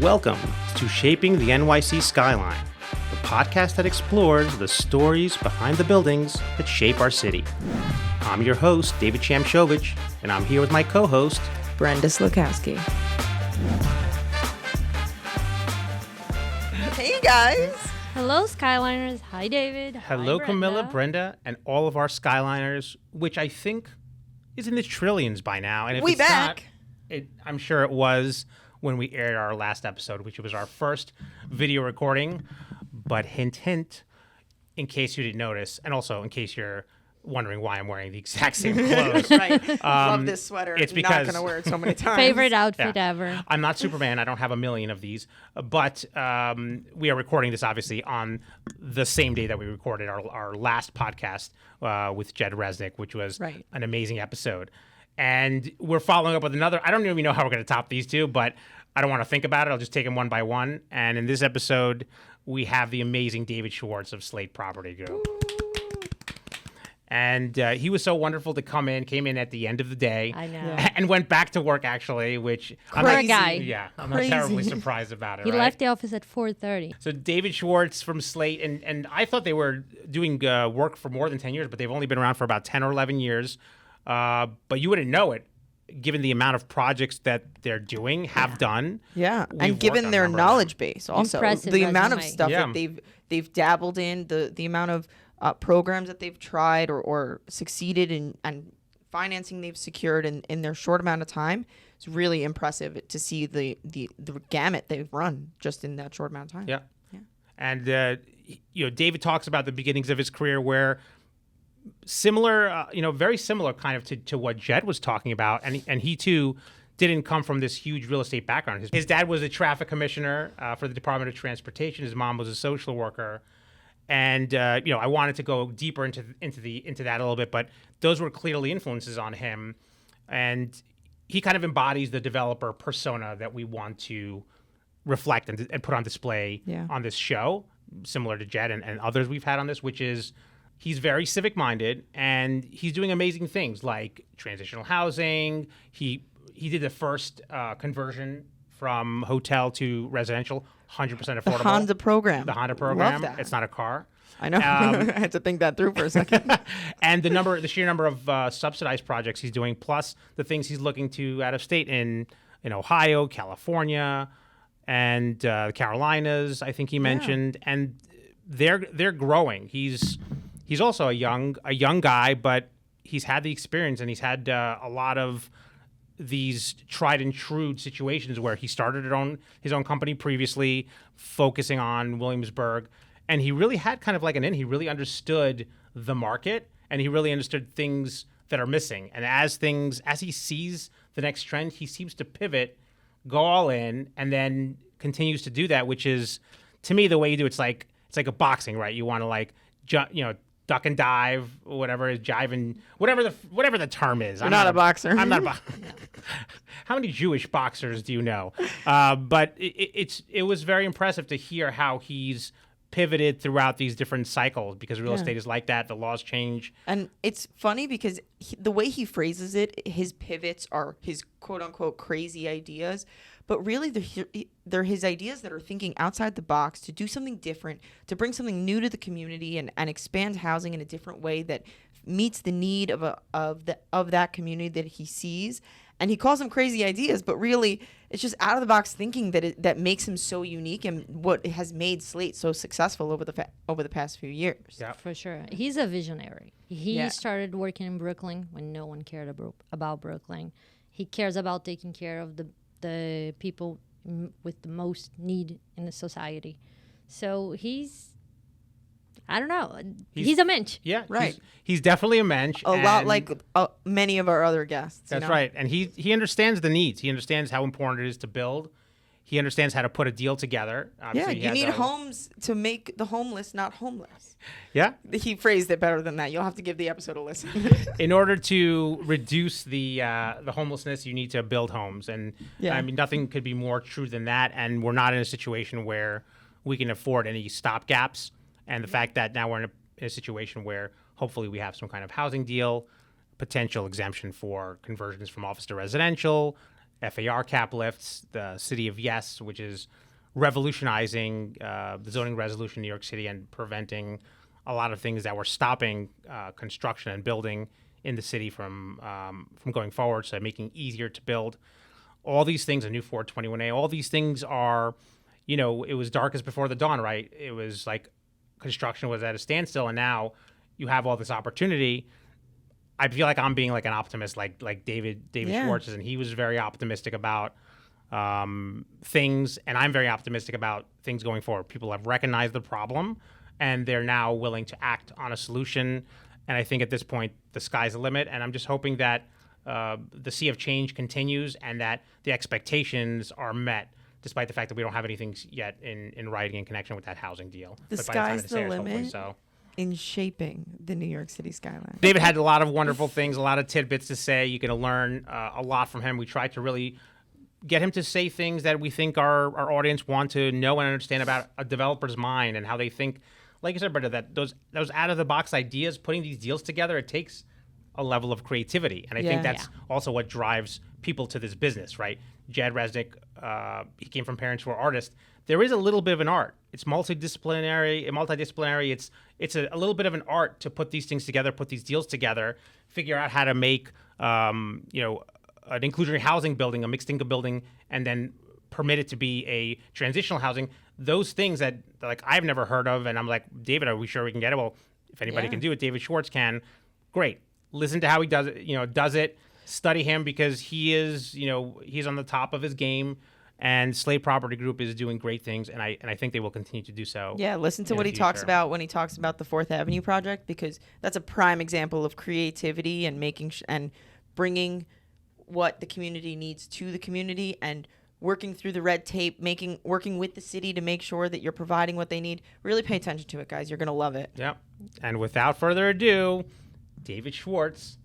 Welcome to Shaping the NYC Skyline, the podcast that explores the stories behind the buildings that shape our city. I'm your host, David Schwartz, and I'm here with my co-host, Brenda Slukowski. Hey, guys. Hello, Skyliners. Hi, David. Hello, Hi, Camilla, Brenda, and all of our Skyliners, which I think is in the trillions by now. And if it's back. Not, I'm sure it was when we aired our last episode, which was our first video recording. But hint, hint, in case you didn't notice, and also in case you're wondering why I'm wearing the exact same clothes. Right. Love this sweater. It's because not going to wear it so many times. Favorite outfit ever. I'm not Superman. I don't have a million of these. But we are recording this, obviously, on the same day that we recorded our last podcast with Jed Resnick, which was an amazing episode. And we're following up with another. I don't even know how we're going to top these two, but I don't want to think about it. I'll just take them one by one. And in this episode, we have the amazing David Schwartz of Slate Property Group. And he was so wonderful to came in at the end of the day. I know. And went back to work, actually, which Crazy. I'm not terribly surprised about it. He left the office at 4:30. So David Schwartz from Slate, and I thought they were doing work for more than 10 years, but they've only been around for about 10 or 11 years. But you wouldn't know it, given the amount of projects that they're doing, have done. Yeah, and given their knowledge base also. Impressive the amount of resume. stuff that they've dabbled in, the amount of programs that they've tried or succeeded in, and financing they've secured in their short amount of time. It's really impressive to see the gamut they've run just in that short amount of time. Yeah. And David talks about the beginnings of his career where similar, very similar kind of to what Jed was talking about, and he too didn't come from this huge real estate background. His dad was a traffic commissioner for the Department of Transportation. His mom was a social worker. And I wanted to go deeper into that a little bit, but those were clearly influences on him, and he kind of embodies the developer persona that we want to reflect and put on display on this show, similar to Jed and others we've had on this, which is he's very civic-minded and he's doing amazing things like transitional housing. He did the first conversion from hotel to residential. 100% affordable. The Honda program. Love that. It's not a car. I know. I had to think that through for a second. And the sheer number of subsidized projects he's doing, plus the things he's looking to out of state in Ohio, California, and the Carolinas, I think he mentioned. And they're growing. He's also a young guy, but he's had the experience and he's had a lot of these tried and true situations where he started his own company previously, focusing on Williamsburg, and he really had kind of like he really understood the market and he really understood things that are missing. And as he sees the next trend, he seems to pivot, go all in, and then continues to do that, which is, to me, the way you do it's like a boxing, right? You want to duck and dive, whatever is jiving, whatever the term is. You're not a boxer. I'm not a boxer. How many Jewish boxers do you know? But it was very impressive to hear how he's pivoted throughout these different cycles, because real estate is like that. The laws change. And it's funny because the way he phrases it, his pivots are his quote unquote crazy ideas. But really, they're his ideas that are thinking outside the box to do something different, to bring something new to the community and expand housing in a different way that meets the need of that community that he sees. And he calls them crazy ideas, but really, it's just out of the box thinking that makes him so unique and what has made Slate so successful over the past few years. Yeah, for sure. He's a visionary. He started working in Brooklyn when no one cared about Brooklyn. He cares about taking care of the people with the most need in the society. So he's I don't know. He's a mensch. Yeah, right. He's definitely a mensch. A lot like many of our other guests. That's right. And he understands the needs. He understands how important it is to build. He understands how to put a deal together. Obviously, you need homes to make the homeless not homeless. Yeah. He phrased it better than that. You'll have to give the episode a listen. In order to reduce the homelessness, you need to build homes. And I mean, nothing could be more true than that. And we're not in a situation where we can afford any stopgaps. And the fact that now we're in a situation where hopefully we have some kind of housing deal, potential exemption for conversions from office to residential, FAR cap lifts, the City of Yes, which is revolutionizing the zoning resolution in New York City and preventing a lot of things that were stopping construction and building in the city from going forward, so making it easier to build. All these things, a new 421A, all these things are, it was dark as before the dawn, right? It was like construction was at a standstill, and now you have all this opportunity. I feel like I'm being like an optimist, like David Schwartz is, and he was very optimistic about things, and I'm very optimistic about things going forward. People have recognized the problem, and they're now willing to act on a solution. And I think at this point, the sky's the limit. And I'm just hoping that the sea of change continues and that the expectations are met, despite the fact that we don't have anything yet in writing in connection with that housing deal. The sky's the limit in shaping the New York City skyline. David had a lot of wonderful things, a lot of tidbits to say. You can learn a lot from him. We tried to really get him to say things that we think our audience want to know and understand about a developer's mind and how they think. Like you said, Britta, that those out-of-the-box ideas, putting these deals together, it takes a level of creativity. And I think that's also what drives people to this business, right? Jed Resnick, he came from parents who are artists. There is a little bit of an art. It's multidisciplinary. It's a little bit of an art to put these things together, put these deals together, figure out how to make, an inclusionary housing building, a mixed income building, and then permit it to be a transitional housing. Those things that like I've never heard of, and I'm like, David, are we sure we can get it? Well, if anybody can do it, David Schwartz can. Great. Listen to how he does it. Study him because he is, he's on the top of his game, and Slate Property Group is doing great things, and I think they will continue to do so. Yeah, listen to what he talks about when he talks about the 4th Avenue project, because that's a prime example of creativity and making and bringing what the community needs to the community and working through the red tape, working with the city to make sure that you're providing what they need. Really pay attention to it, guys. You're going to love it. Yep. And without further ado, David Schwartz,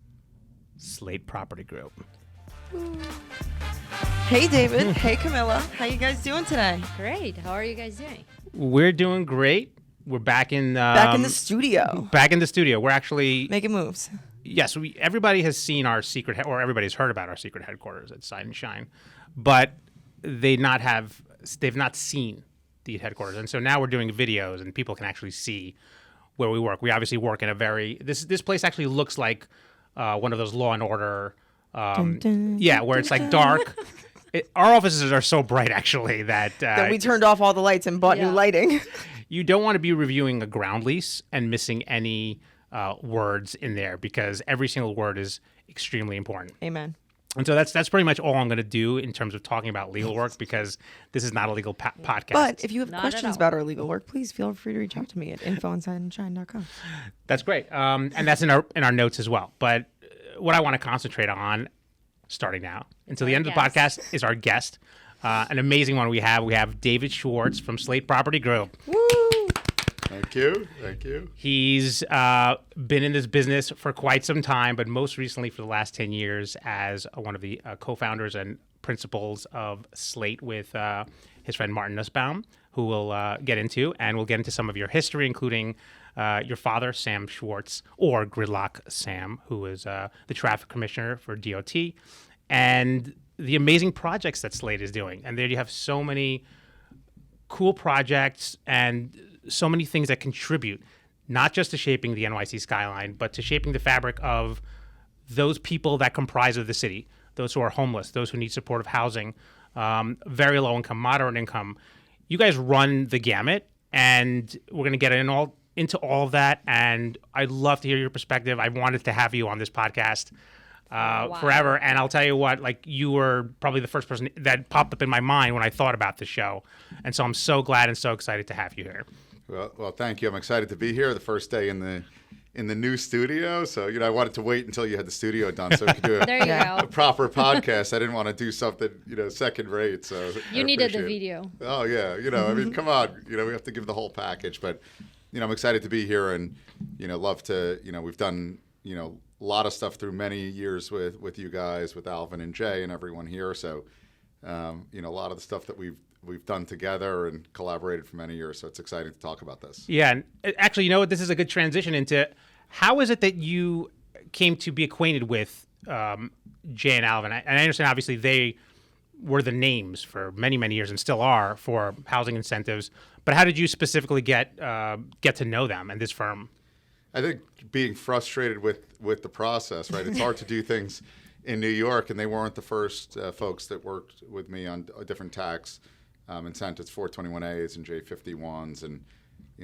Slate Property Group. Hey, David. Hey, Camilla. How you guys doing today? Great. How are you guys doing? We're doing great. We're back in the studio. Back in the studio. We're actually making moves. Yes, everybody has seen our secret, or everybody's heard about our secret headquarters at Side and Shine, but they've not seen the headquarters, and so now we're doing videos, and people can actually see where we work. We obviously work in a this place actually looks like one of those Law and Order, where it's like dark. Our offices are so bright actually that we turned off all the lights and bought new lighting. You don't want to be reviewing a ground lease and missing any words in there, because every single word is extremely important. Amen. And so that's pretty much all I'm going to do in terms of talking about legal work, because this is not a legal podcast. But if you have questions about our legal work, please feel free to reach out to me at info@sideandshine.com. That's great. And that's in our notes as well. But what I want to concentrate on starting now until the end of the podcast is our guest. An amazing one we have. We have David Schwartz from Slate Property Group. Woo! Thank you. He's been in this business for quite some time, but most recently for the last 10 years as one of the co-founders and principals of Slate with his friend Martin Nussbaum, who we'll get into. And we'll get into some of your history, including your father, Sam Schwartz, or Gridlock Sam, who is the traffic commissioner for DOT, and the amazing projects that Slate is doing. And there you have so many cool projects and so many things that contribute, not just to shaping the NYC skyline, but to shaping the fabric of those people that comprise of the city, those who are homeless, those who need supportive housing, very low income, moderate income. You guys run the gamut, and we're going to get into all of that. And I'd love to hear your perspective. I wanted to have you on this podcast forever. And I'll tell you what, like, you were probably the first person that popped up in my mind when I thought about the show. And so I'm so glad and so excited to have you here. Well, thank you. I'm excited to be here. The first day in the new studio. So, I wanted to wait until you had the studio done so we could do a proper podcast. I didn't want to do something, second rate. So you needed the video. Oh, yeah. I mean, come on. We have to give the whole package. But, I'm excited to be here and, love to, we've done, a lot of stuff through many years with you guys, with Alvin and Jay and everyone here. So, a lot of the stuff that we've done together and collaborated for many years. So it's exciting to talk about this. Yeah. And actually, this is a good transition into how is it that you came to be acquainted with Jay and Alvin? And I understand, obviously, they were the names for many, many years and still are for housing incentives. But how did you specifically get to know them and this firm? I think being frustrated with the process, right? It's hard to do things in New York, and they weren't the first folks that worked with me on different tax incentives, 421As and J51s, and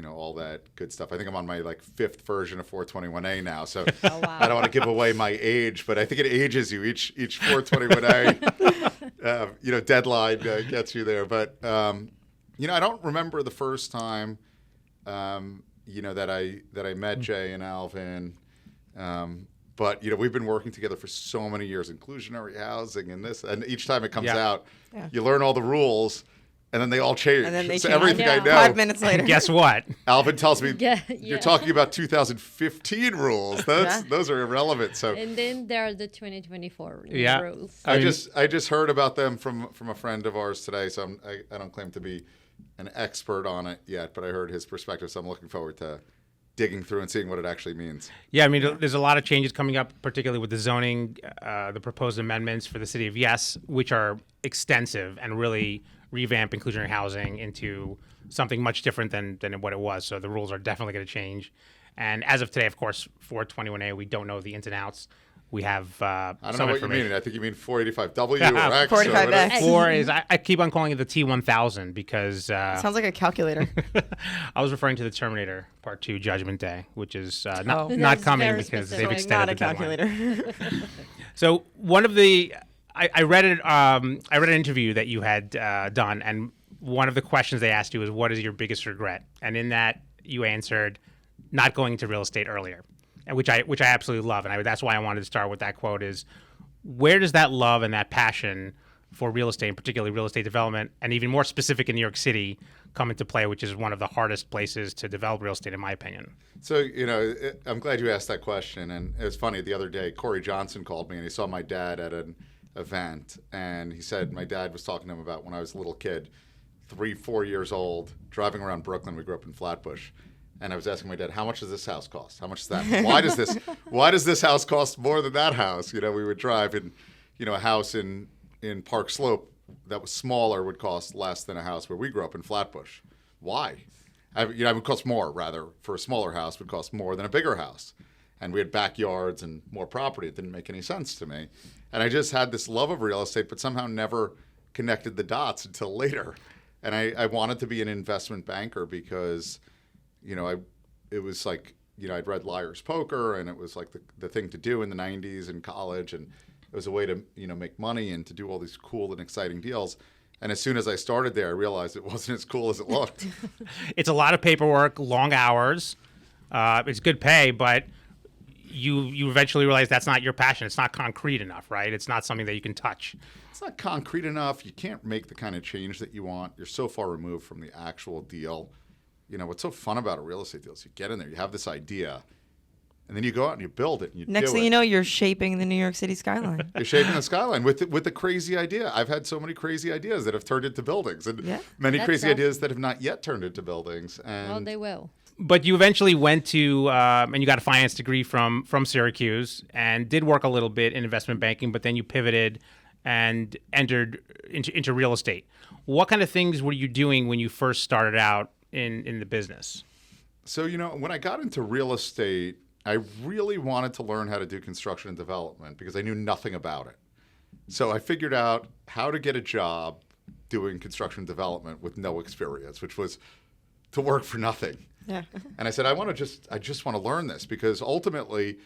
all that good stuff. I think I'm on my fifth version of 421A now, so Oh, wow. I don't want to give away my age, but I think it ages you. Each 421A deadline gets you there. But I don't remember the first time that I met Jay and Alvin. But we've been working together for so many years, inclusionary housing and this, and each time it comes out, you learn all the rules. And then they all change. And then they so change. everything I know. 5 minutes later. And guess what? Alvin tells me, Yeah. you're talking about 2015 rules. Those are irrelevant. So And then there are the 2024 Yeah. rules. I just heard about them from a friend of ours today. So I don't claim to be an expert on it yet, but I heard his perspective. So I'm looking forward to digging through and seeing what it actually means. Yeah, I mean, there's a lot of changes coming up, particularly with the zoning, the proposed amendments for the city of Yes, which are extensive and really revamp inclusionary housing into something much different than what it was. So the rules are definitely going to change. And as of today, of course, 421A, we don't know the ins and outs. We have I don't some know what you information. mean. I think you mean 485W or X. 45X. Four is I keep on calling it the T1000 because Sounds like a calculator. I was referring to the Terminator Part 2 Judgment Day, which is Oh. not That's coming very because specific. they've Not extended a the deadline. calculator. So one of the I read it. I read an interview that you had done, and one of the questions they asked you was, "What is your biggest regret?" And in that, you answered, "Not going into real estate earlier," and which I absolutely love, and that's why I wanted to start with that quote. Is where does that love and that passion for real estate, and particularly real estate development, and even more specific in New York City, come into play, which is one of the hardest places to develop real estate, in my opinion? So, I'm glad you asked that question. And it was funny, the other day, Corey Johnson called me and he saw my dad at an event. And he said my dad was talking to him about when I was a little kid, 3-4 years old, driving around Brooklyn. We grew up in Flatbush. And I was asking my dad, how much does this house cost? How much is that? Why does this house cost more than that house? We would drive in, a house in Park Slope that was smaller would cost less than a house where we grew up in Flatbush. Why? It would cost more, rather, for a smaller house would cost more than a bigger house. And we had backyards and more property. It didn't make any sense to me. And I just had this love of real estate, but somehow never connected the dots until later. And I wanted to be an investment banker because, it was like, I'd read Liar's Poker, and it was like the thing to do in the 90s in college. And it was a way to, make money and to do all these cool and exciting deals. And as soon as I started there, I realized it wasn't as cool as it looked. It's a lot of paperwork, long hours. It's good pay, but you eventually realize that's not your passion. It's not concrete enough, right? It's not something that you can touch. It's not concrete enough. You can't make the kind of change that you want. You're so far removed from the actual deal. What's so fun about a real estate deal is you get in there, you have this idea, and then you go out and you build it and you Next do thing it. you know, you're shaping the New York City skyline. You're shaping the skyline with a crazy idea. I've had so many crazy ideas that have turned into buildings, and many That's crazy awesome. ideas that have not yet turned into buildings. And Well, they will. But you eventually went to, and you got a finance degree from Syracuse and did work a little bit in investment banking, but then you pivoted and entered into real estate. What kind of things were you doing when you first started out in the business? So, when I got into real estate, I really wanted to learn how to do construction and development because I knew nothing about it. So I figured out how to get a job doing construction and development with no experience, which was to work for nothing. Yeah. And I said, I just want to learn this because ultimately,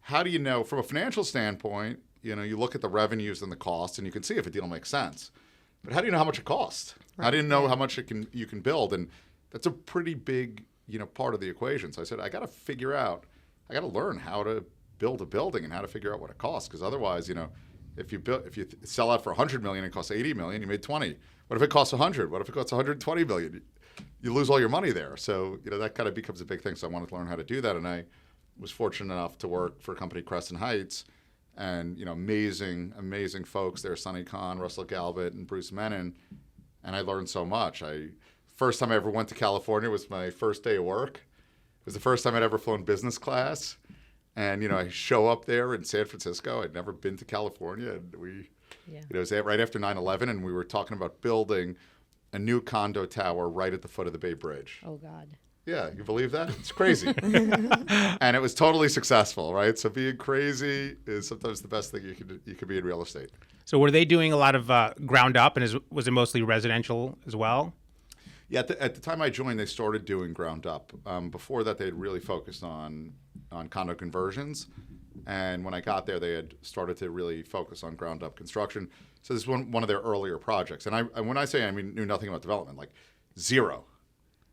how do you know from a financial standpoint, you look at the revenues and the costs and you can see if a deal makes sense. But how do you know how much it costs? Right. How do you know how much you can build? And that's a pretty big, part of the equation. So I said, I got to learn how to build a building and how to figure out what it costs. Because otherwise, if you sell out for $100 million and it costs $80 million, you made 20. What if it costs 100? What if it costs 120 million? You lose all your money there. So, that kind of becomes a big thing. So I wanted to learn how to do that. And I was fortunate enough to work for a company, Crescent Heights, and, amazing, amazing folks there, Sonny Kahn, Russell Galvett, and Bruce Menon. And I learned so much. First time I ever went to California was my first day of work. It was the first time I'd ever flown business class. And, I show up there in San Francisco. I'd never been to California. And we Yeah. It was right after 9/11, and we were talking about building a new condo tower right at the foot of the Bay Bridge. Oh God. Yeah, you believe that? It's crazy. And it was totally successful, right? So being crazy is sometimes the best thing you could be in real estate. So were they doing a lot of ground up, and was it mostly residential as well? Yeah, at the time I joined, they started doing ground up. Before that, they had really focused on condo conversions. And when I got there, they had started to really focus on ground up construction. So this is one of their earlier projects. And when I say I mean knew nothing about development, like zero.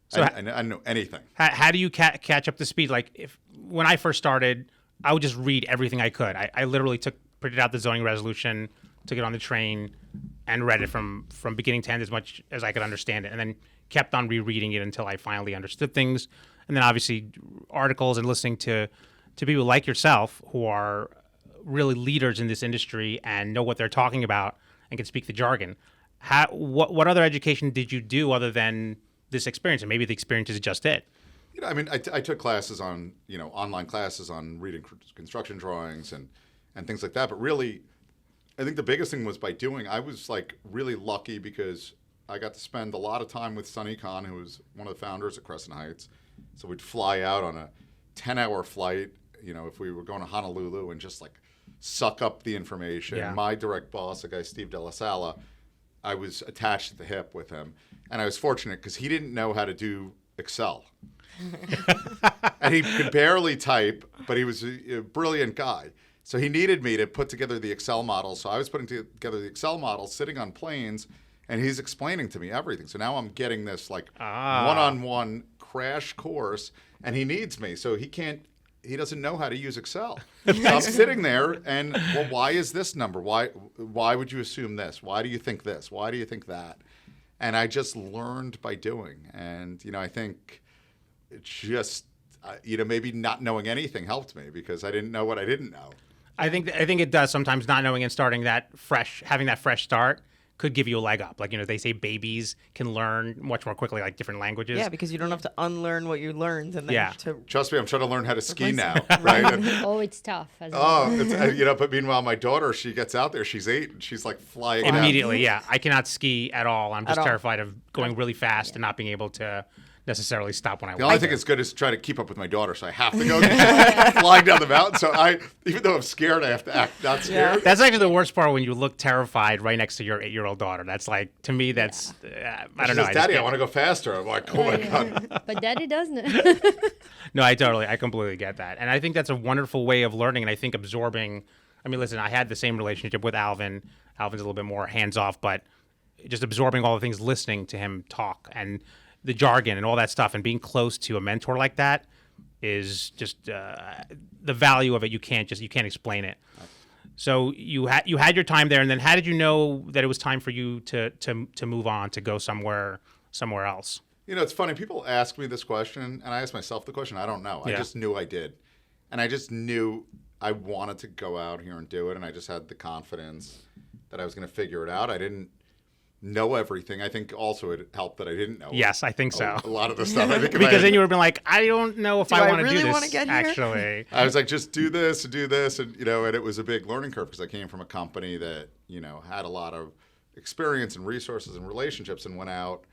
So I didn't know anything. How do you catch up to speed? Like when I first started, I would just read everything I could. I literally printed out the zoning resolution, took it on the train, and read it from beginning to end as much as I could understand it, and then kept on rereading it until I finally understood things. And then obviously articles and listening to people like yourself who are really leaders in this industry and know what they're talking about and can speak the jargon. What other education did you do other than this experience? And maybe the experience is just it. I mean, I took classes on, online classes on reading construction drawings and things like that. But really, I think the biggest thing was I was like really lucky because I got to spend a lot of time with Sonny Khan, who was one of the founders at Crescent Heights. So we'd fly out on a 10-hour flight, if we were going to Honolulu, and just like suck up the information. Yeah. My direct boss, a guy, Steve De La Sala, I was attached at the hip with him. And I was fortunate because he didn't know how to do Excel. And he could barely type, but he was a brilliant guy. So he needed me to put together the Excel model. So I was putting together the Excel model, sitting on planes, and he's explaining to me everything. So now I'm getting this like one-on-one crash course, and he needs me. So he doesn't know how to use Excel. So I'm sitting there and, well, why is this number? Why would you assume this? Why do you think this? Why do you think that? And I just learned by doing. And, I think it's just, maybe not knowing anything helped me because I didn't know what I didn't know. I think it does sometimes. Not knowing and starting having that fresh start could give you a leg up. Like, they say babies can learn much more quickly, like different languages. Yeah, because you don't have to unlearn what you learned. And then Trust me, I'm trying to learn how to ski now. Right? It's tough. As well. But meanwhile, my daughter, she gets out there, she's 8, and she's like flying immediately. Yeah, I cannot ski at all. I'm just terrified of going really fast and not being able to necessarily stop when I want. The only thing that's good is to try to keep up with my daughter, so I have to go flying down the mountain. So even though I'm scared, I have to act not scared. Yeah. That's actually the worst part, when you look terrified right next to your 8-year-old daughter. That's like, to me, that's I don't know. Says, Daddy, I want to go faster. I'm like, oh my God. But Daddy doesn't. No, I completely get that, and I think that's a wonderful way of learning. And I think absorbing. I mean, listen, I had the same relationship with Alvin. Alvin's a little bit more hands off, but just absorbing all the things, listening to him talk, and the jargon and all that stuff, and being close to a mentor like that is just the value of it. You can't explain it. So you had your time there, and then how did you know that it was time for you to move on, to go somewhere else? It's funny. People ask me this question, and I ask myself the question. I don't know. Yeah. I just knew I did, and I just knew I wanted to go out here and do it, and I just had the confidence that I was going to figure it out. I didn't know everything. I think also it helped that I didn't know. Yes, I think so. A lot of the stuff. I think because then you would have been like, I don't know if I want to do this. Want to get here? Actually, I was like, just do this, and and it was a big learning curve because I came from a company that had a lot of experience and resources and relationships, and went out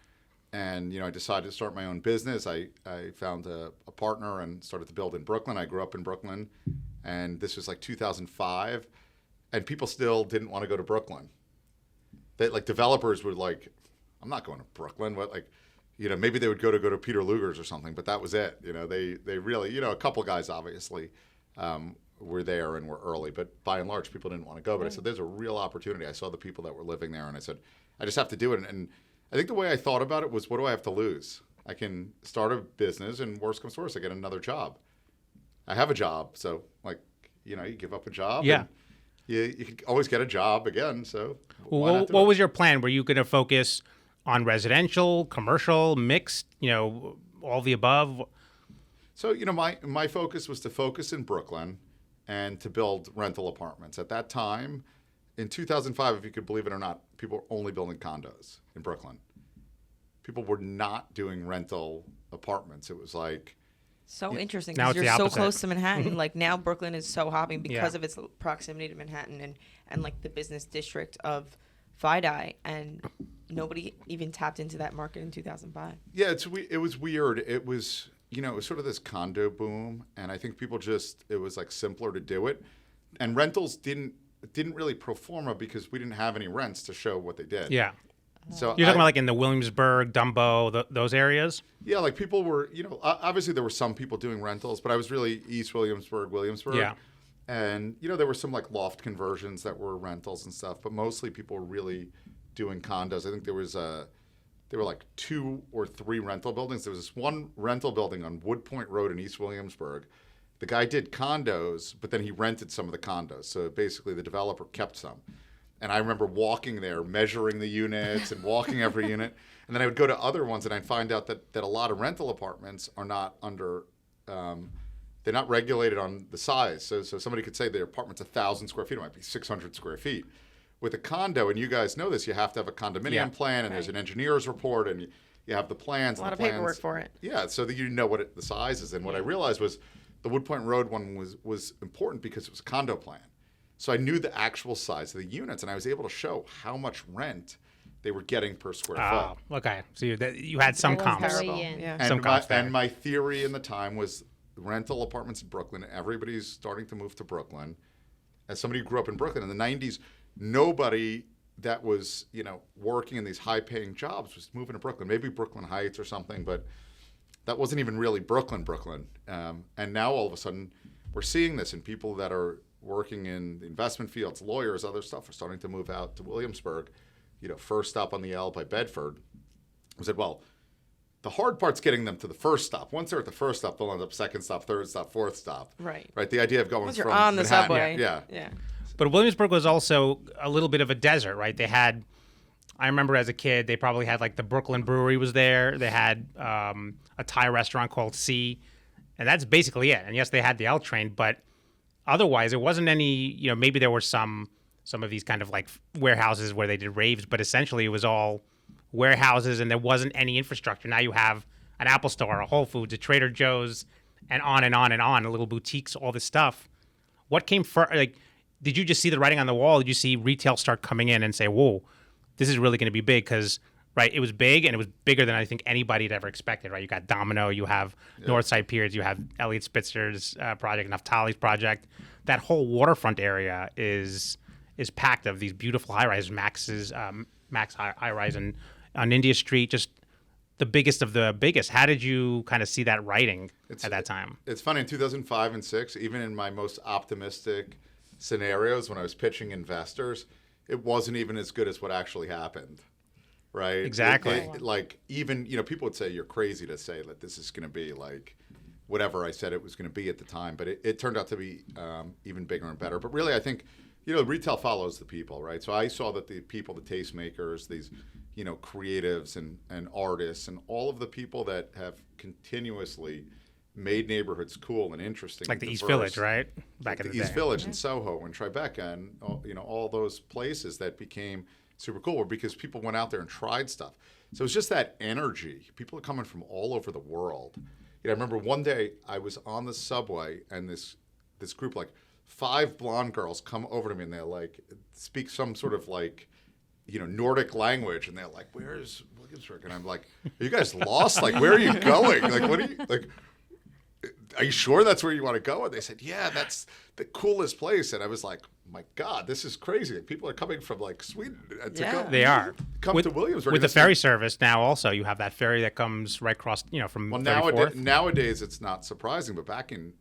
and I decided to start my own business. I found a partner and started to build in Brooklyn. I grew up in Brooklyn, and this was like 2005, and people still didn't want to go to Brooklyn. That like developers were like, I'm not going to Brooklyn. What, like, maybe they would go to Peter Luger's or something, but that was it. They really, a couple guys obviously were there and were early, but by and large, people didn't want to go. But I said, there's a real opportunity. I saw the people that were living there, and I said, I just have to do it. And I think the way I thought about it was, what do I have to lose? I can start a business, and worst comes to worst, I get another job. I have a job, so like, you give up a job. Yeah. You can always get a job again. So what was your plan? Were you going to focus on residential, commercial, mixed, all the above? So, my focus was to focus in Brooklyn and to build rental apartments. At that time, in 2005, if you could believe it or not, people were only building condos in Brooklyn. People were not doing rental apartments. It was like, So interesting Now because it's you're the so opposite. close to Manhattan. Like now Brooklyn is so hopping because Yeah. of its proximity to Manhattan and like the business district of FIDI, and nobody even tapped into that market in 2005. Yeah, it was weird. It was, it was sort of this condo boom, and I think people it was like simpler to do it. And rentals didn't really pro forma because we didn't have any rents to show what they did. Yeah. So You're talking about like in the Williamsburg, Dumbo, those areas? yeah, like people were, obviously there were some people doing rentals, but I was really East Williamsburg. Yeah. And, there were some like loft conversions that were rentals and stuff, but mostly people were really doing condos. I think there were like 2 or 3 rental buildings. There was this one rental building on Wood Point Road in East Williamsburg. The guy did condos, but then he rented some of the condos. So basically the developer kept some. And I remember walking there, measuring the units and walking every unit. And then I would go to other ones and I'd find out that a lot of rental apartments are not under, they're not regulated on the size. So somebody could say their apartment's 1,000 square feet. It might be 600 square feet. With a condo, and you guys know this, you have to have a condominium plan, and there's an engineer's report, and you have the plans. A lot and of the plans. paperwork for it. Yeah, so that you know what the size is. And what I realized was the Wood Point Road one was important because it was a condo plan. So I knew the actual size of the units, and I was able to show how much rent they were getting per square foot. Oh, okay. So you had some That was comps. very- Terrible. in. Yeah. Some comps there. And my theory in the time was rental apartments in Brooklyn. Everybody's starting to move to Brooklyn. As somebody who grew up in Brooklyn in the 90s, nobody that was, working in these high-paying jobs was moving to Brooklyn. Maybe Brooklyn Heights or something, but that wasn't even really Brooklyn. And now all of a sudden we're seeing this, and people that are working in the investment fields, lawyers, other stuff, are starting to move out to Williamsburg. First stop on the L by Bedford. I said, well, the hard part's getting them to the first stop. Once they're at the first stop, they'll end up second stop, third stop, fourth stop. Right. Right. The idea of going Once from you're on the Manhattan, subway. Yeah. Yeah. But Williamsburg was also a little bit of a desert, right? I remember as a kid, they probably had like the Brooklyn Brewery was there. They had a Thai restaurant called C, and that's basically it. And yes, they had the L train, but otherwise, it wasn't any, maybe there were some of these kind of like warehouses where they did raves, but essentially it was all warehouses and there wasn't any infrastructure. Now you have an Apple Store, a Whole Foods, a Trader Joe's, and on and on and on, little boutiques, all this stuff. What came first? Like, did you just see the writing on the wall? Did you see retail start coming in and say, whoa, this is really going to be big? Because, right, it was big, and it was bigger than I think anybody had ever expected, right? You got Domino, you have Northside Piers, you have Elliot Spitzer's project, Naftali's project. That whole waterfront area is packed of these beautiful high-rises, Max high-rise on India Street, just the biggest of the biggest. How did you kind of see that writing at that time? It's funny, in 2005 and 6, even in my most optimistic scenarios when I was pitching investors, it wasn't even as good as what actually happened. Right? Exactly. Like, even, people would say you're crazy to say that this is going to be like whatever I said it was going to be at the time, but it turned out to be even bigger and better. But really, I think, retail follows the people, right? So I saw that the people, the tastemakers, these, creatives and artists, and all of the people that have continuously made neighborhoods cool and interesting. Like the diverse. East Village, right? Back in the East day. Village and Soho and Tribeca and all those places that became super cool were because people went out there and tried stuff. So it's just that energy. People are coming from all over the world. I remember one day I was on the subway and this group, like 5 blonde girls, come over to me and they're like, speak some sort of like, Nordic language, and they're like, "Where's Williamsburg?" And I'm like, "Are you guys lost? Like, where are you going? Like, what are you like? Are you sure that's where you want to go?" And they said, "Yeah, that's the coolest place." And I was like, "My God, this is crazy! Like, people are coming from like Sweden to go. They are. Come to Williamsburg With the This ferry is- service now also, you have that ferry that comes right across, from Well, 34th. nowadays it's not surprising, but back in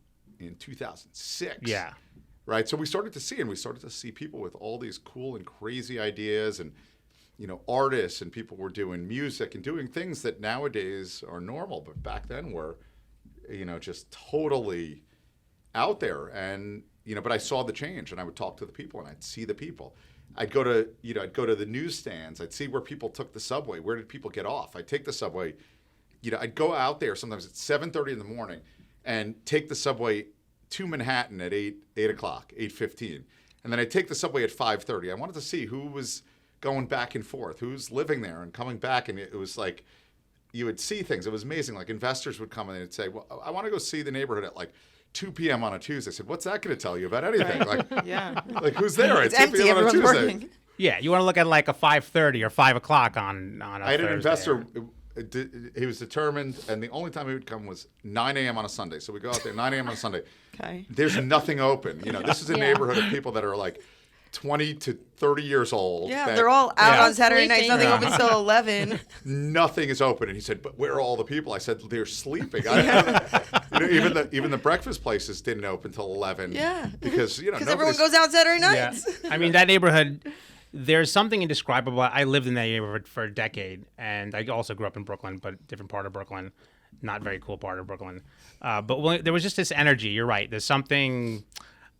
2006, Yeah. right. So we started to see people with all these cool and crazy ideas, and artists and people were doing music and doing things that nowadays are normal, but back then were, just totally out there. And but I saw the change, and I would talk to the people, and I'd see the people. I'd go to the newsstands. I'd see where people took the subway. Where did people get off? I'd take the subway. I'd go out there sometimes at 7:30 in the morning and take the subway to Manhattan at 8 o'clock, 8:15. And then I'd take the subway at 5:30. I wanted to see who was going back and forth, who's living there and coming back. And it was like you would see things. It was amazing. Like investors would come and they'd say, well, I want to go see the neighborhood at like 2 p.m. on a Tuesday. I said, what's that going to tell you about anything? Right. Like, Yeah. like who's there at It's 2 empty. p.m. on a Everyone's Tuesday? working. Yeah, you want to look at like a 5:30 or 5 o'clock on a I had an Thursday. investor. He was determined, and the only time he would come was 9 a.m. on a Sunday. So we go out there 9 a.m. on a Sunday. Okay. There's nothing open. You know, this is a neighborhood of people that are like 20 to 30 years old. Yeah, that they're all out Yeah. on Saturday nights. Sleeping. Nothing opens till 11. Nothing is open. And he said, but where are all the people? I said, they're sleeping. Even the breakfast places didn't open till 11. Yeah. Because, you know, Because everyone nobody's- goes out Saturday Yeah. nights. I mean, that neighborhood, there's something indescribable. I lived in that neighborhood for a decade, and I also grew up in Brooklyn, but different part of Brooklyn, not very cool part of Brooklyn. There was just this energy. You're right. There's something,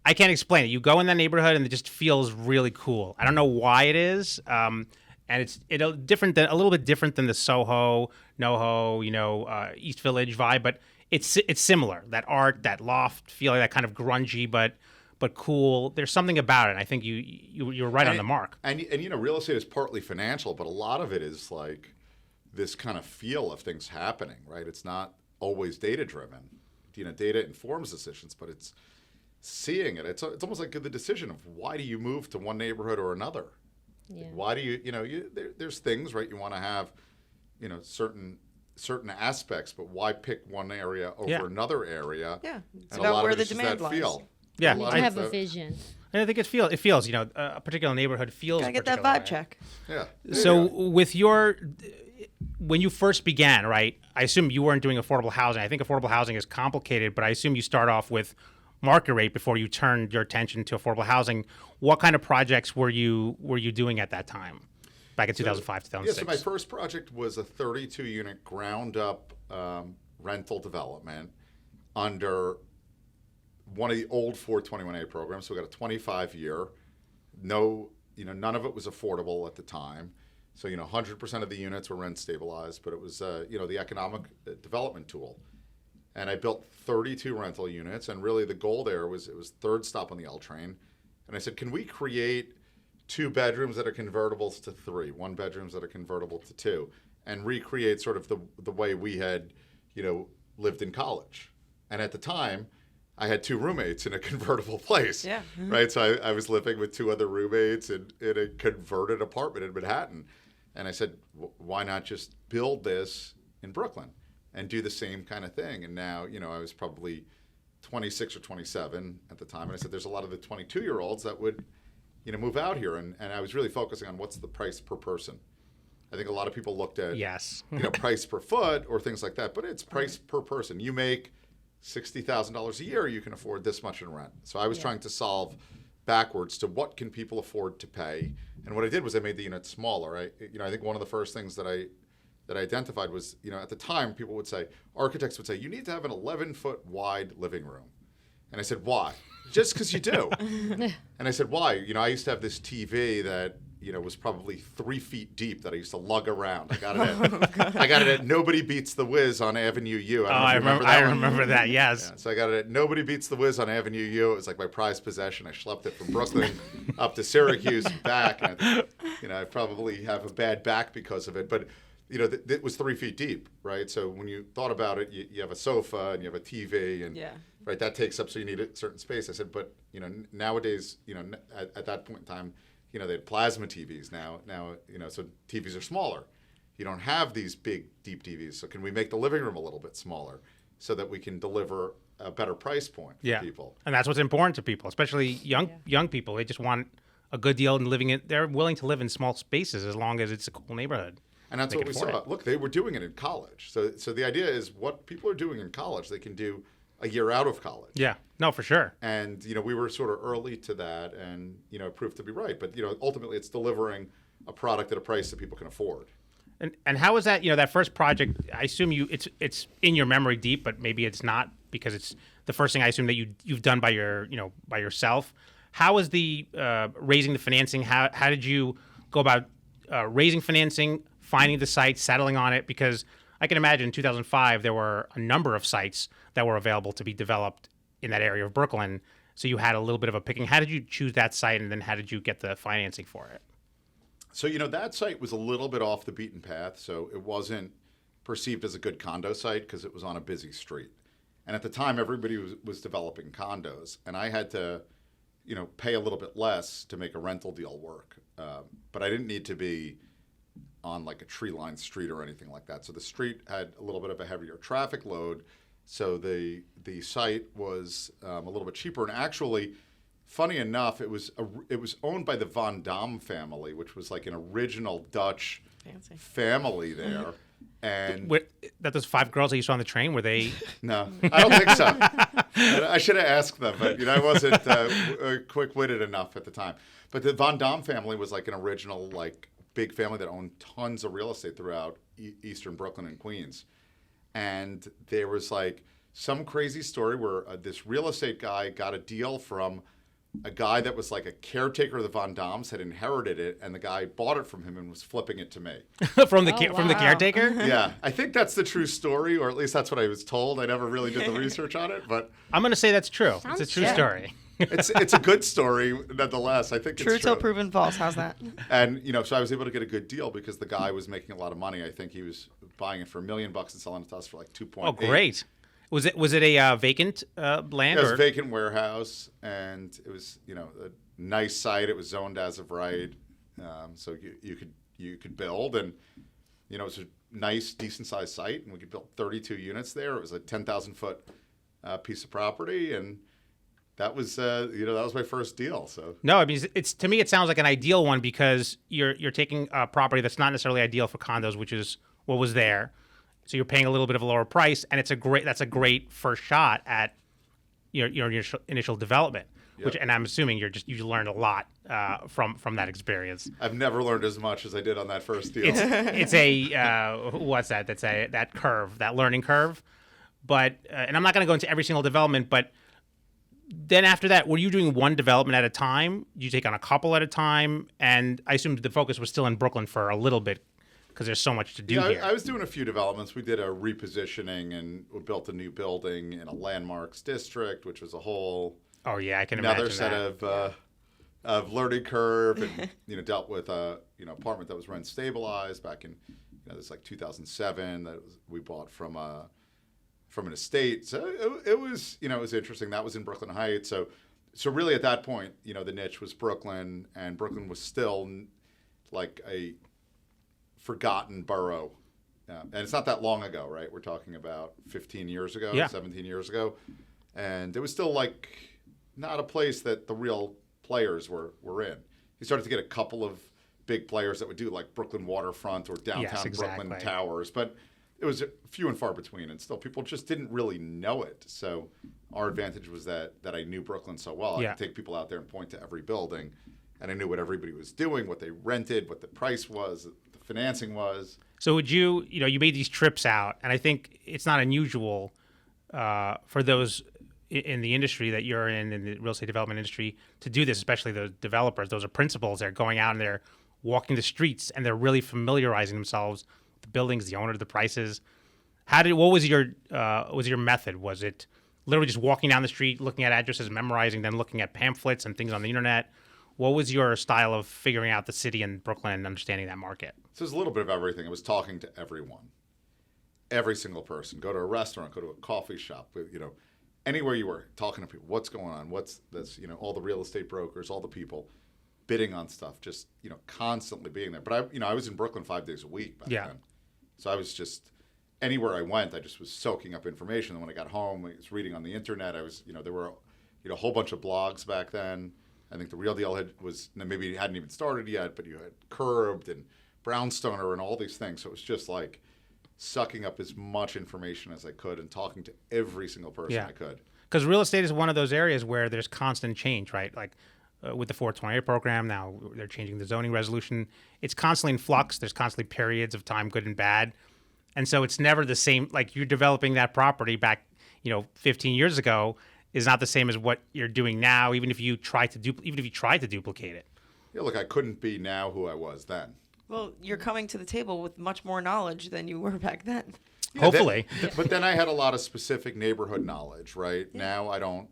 I can't explain it. You go in that neighborhood, and it just feels really cool. I don't know why it is. And it's a little bit different than the Soho, NoHo, East Village vibe, but it's similar. That art, that loft feeling, that kind of grungy, but cool. There's something about it. I think you're right on the mark. And you know, real estate is partly financial, but a lot of it is like this kind of feel of things happening, right? It's not always data driven. You know, data informs decisions, but it's seeing it. It's almost like the decision of why do you move to one neighborhood or another? Yeah. Why do there's things, right? You want to have, certain aspects, but why pick one area over another area? Yeah. It's And a about lot where of the it's just demand that lies. feel. Yeah, You lot need to of have a the- vision. I think it feels, a particular neighborhood feels. Gotta a get that particular vibe way. check. Yeah. So when you first began, right, I assume you weren't doing affordable housing. I think affordable housing is complicated, but I assume you start off with market rate before you turned your attention to affordable housing. What kind of projects were you doing at that time, back in 2005, 2006? Yeah, so my first project was a 32-unit ground-up rental development under one of the old 421A programs. So we got a 25-year. None of it was affordable at the time. So 100% of the units were rent stabilized, but it was the economic development tool. And I built 32 rental units, and really the goal there was it was third stop on the L train. And I said, can we create 2 bedrooms that are convertibles to 3, 1 bedrooms that are convertible to 2, and recreate sort of the way we had, lived in college. And at the time, I had 2 roommates in a convertible place. Yeah. Mm-hmm. Right. So I was living with 2 other roommates in a converted apartment in Manhattan. And I said, why not just build this in Brooklyn and do the same kind of thing? And now, I was probably 26 or 27 at the time. And I said, there's a lot of the 22-year-olds that would, move out here. And I was really focusing on what's the price per person. I think a lot of people looked at, Yes. price per foot or things like that, but it's price per person. You make $60,000 a year, you can afford this much in rent. So I was trying to solve backwards to what can people afford to pay. And what I did was I made the unit smaller. I think one of the first things that I identified was, at the time people would say, architects would say, you need to have an 11-foot wide living room. And I said, why? Just because you do. And I said, why? I used to have this TV that, was probably 3 feet deep that I used to lug around. I got it at Nobody Beats the Wiz on Avenue U. I remember that. Yes. Yeah, so I got it at Nobody Beats the Wiz on Avenue U. It was like my prized possession. I schlepped it from Brooklyn up to Syracuse and back. And I probably have a bad back because of it. But it was 3 feet deep, right? So when you thought about it, you have a sofa and you have a TV, and right, that takes up. So you need a certain space. I said, but nowadays, at that point in time, they had plasma TVs now, so TVs are smaller. You don't have these big, deep TVs. So can we make the living room a little bit smaller so that we can deliver a better price point for people? And that's what's important to people, especially young people. They just want a good deal and they're willing to live in small spaces as long as it's a cool neighborhood. And that's what we saw. Look, they were doing it in college. So the idea is what people are doing in college, they can do a year out of college. Yeah, no, for sure. And, we were sort of early to that and, it proved to be right. But, ultimately it's delivering a product at a price that people can afford. And how was that, that first project? I assume it's in your memory deep, but maybe it's not because it's the first thing I assume that you've done by yourself. How was the raising the financing? How did you go about raising financing, finding the site, settling on it? Because I can imagine in 2005 there were a number of sites that were available to be developed in that area of Brooklyn. So you had a little bit of a picking. How did you choose that site, and then how did you get the financing for it? So, that site was a little bit off the beaten path. So it wasn't, perceived as a good condo site because it was on a busy street. And at the time, everybody was developing condos, and I had to, pay a little bit less to make a rental deal work. But I didn't need to be on like a tree-lined street or anything like that. So the street had a little bit of a heavier traffic load. So the site was a little bit cheaper. And actually, funny enough, it was owned by the Van Dam family, which was like an original Dutch family there. And that those 5 girls that you saw on the train, were they? No, I don't think so. I should have asked them, but I wasn't quick-witted enough at the time. But the Van Dam family was like an original, like, big family that owned tons of real estate throughout eastern Brooklyn and Queens. And there was like some crazy story where this real estate guy got a deal from a guy that was like a caretaker of the Van Dams, had inherited it, and the guy bought it from him and was flipping it to me. From the caretaker? Yeah, I think that's the true story, or at least that's what I was told. I never really did the research on it, but I'm going to say that's true. It's a true story. It's a good story nonetheless. I think true it's true till proven false. How's that? And so I was able to get a good deal because the guy was making a lot of money. I think he was buying it for $1 million and selling it to us for like 2.8. Oh, great! Was it a vacant land? It was a vacant warehouse, and it was a nice site. It was zoned as of right, so you could build, and it was a nice, decent sized site, and we could build 32 units there. It was a 10,000 foot piece of property, and that was that was my first deal. So no, I mean to me it sounds like an ideal one because you're taking a property that's not necessarily ideal for condos, which is what was there. So you're paying a little bit of a lower price, and that's a great first shot at your initial development. Yep. And I'm assuming you learned a lot from that experience. I've never learned as much as I did on that first deal. It's a what's that? That's that curve, that learning curve. But and I'm not going to go into every single development, but then after that, were you doing one development at a time? Did you take on a couple at a time? And I assumed the focus was still in Brooklyn for a little bit, because there's so much to do here. I was doing a few developments. We did a repositioning, and we built a new building in a landmarks district, which was a whole I can imagine another set of learning curve, and dealt with a apartment that was rent stabilized back in this like 2007 that we bought from an estate. So it was it was interesting. That was in Brooklyn Heights. So really at that point the niche was Brooklyn, and Brooklyn was still like a forgotten borough. And it's not that long ago, right? We're talking about 15 years ago, 17 years ago. And it was still like not a place that the real players were in. You started to get a couple of big players that would do like Brooklyn Waterfront or downtown Brooklyn Towers, but it was few and far between, and still people just didn't really know it. So our advantage was that I knew Brooklyn so well. I could take people out there and point to every building, and I knew what everybody was doing, what they rented, what the price was, financing was. So would you made these trips out, and I think it's not unusual for those in the industry that you're in the real estate development industry, to do this, especially the developers. Those are principals. They're going out and they're walking the streets, and they're really familiarizing themselves with the buildings, the owner, the prices. What was your method? Was it literally just walking down the street, looking at addresses, memorizing, then looking at pamphlets and things on the internet? What was your style of figuring out the city and Brooklyn and understanding that market? So it was a little bit of everything. I was talking to everyone, every single person. Go to a restaurant, go to a coffee shop, anywhere you were, talking to people. What's going on? What's this? All the real estate brokers, all the people bidding on stuff, just constantly being there. But I was in Brooklyn 5 days a week back then, so I was just anywhere I went, I just was soaking up information. And when I got home, I was reading on the internet. I was there were a whole bunch of blogs back then. I think the Real Deal maybe it hadn't even started yet, but you had Curbed and Brownstoner and all these things. So it was just like sucking up as much information as I could and talking to every single person I could. Because real estate is one of those areas where there's constant change, right? Like with the 428 program, now they're changing the zoning resolution. It's constantly in flux. There's constantly periods of time, good and bad. And so it's never the same. Like you're developing that property back, 15 years ago is not the same as what you're doing now, even if you try to duplicate it. Yeah, look, I couldn't be now who I was then. Well, you're coming to the table with much more knowledge than you were back then. Yeah, hopefully. But then I had a lot of specific neighborhood knowledge, right? Yeah. Now I don't,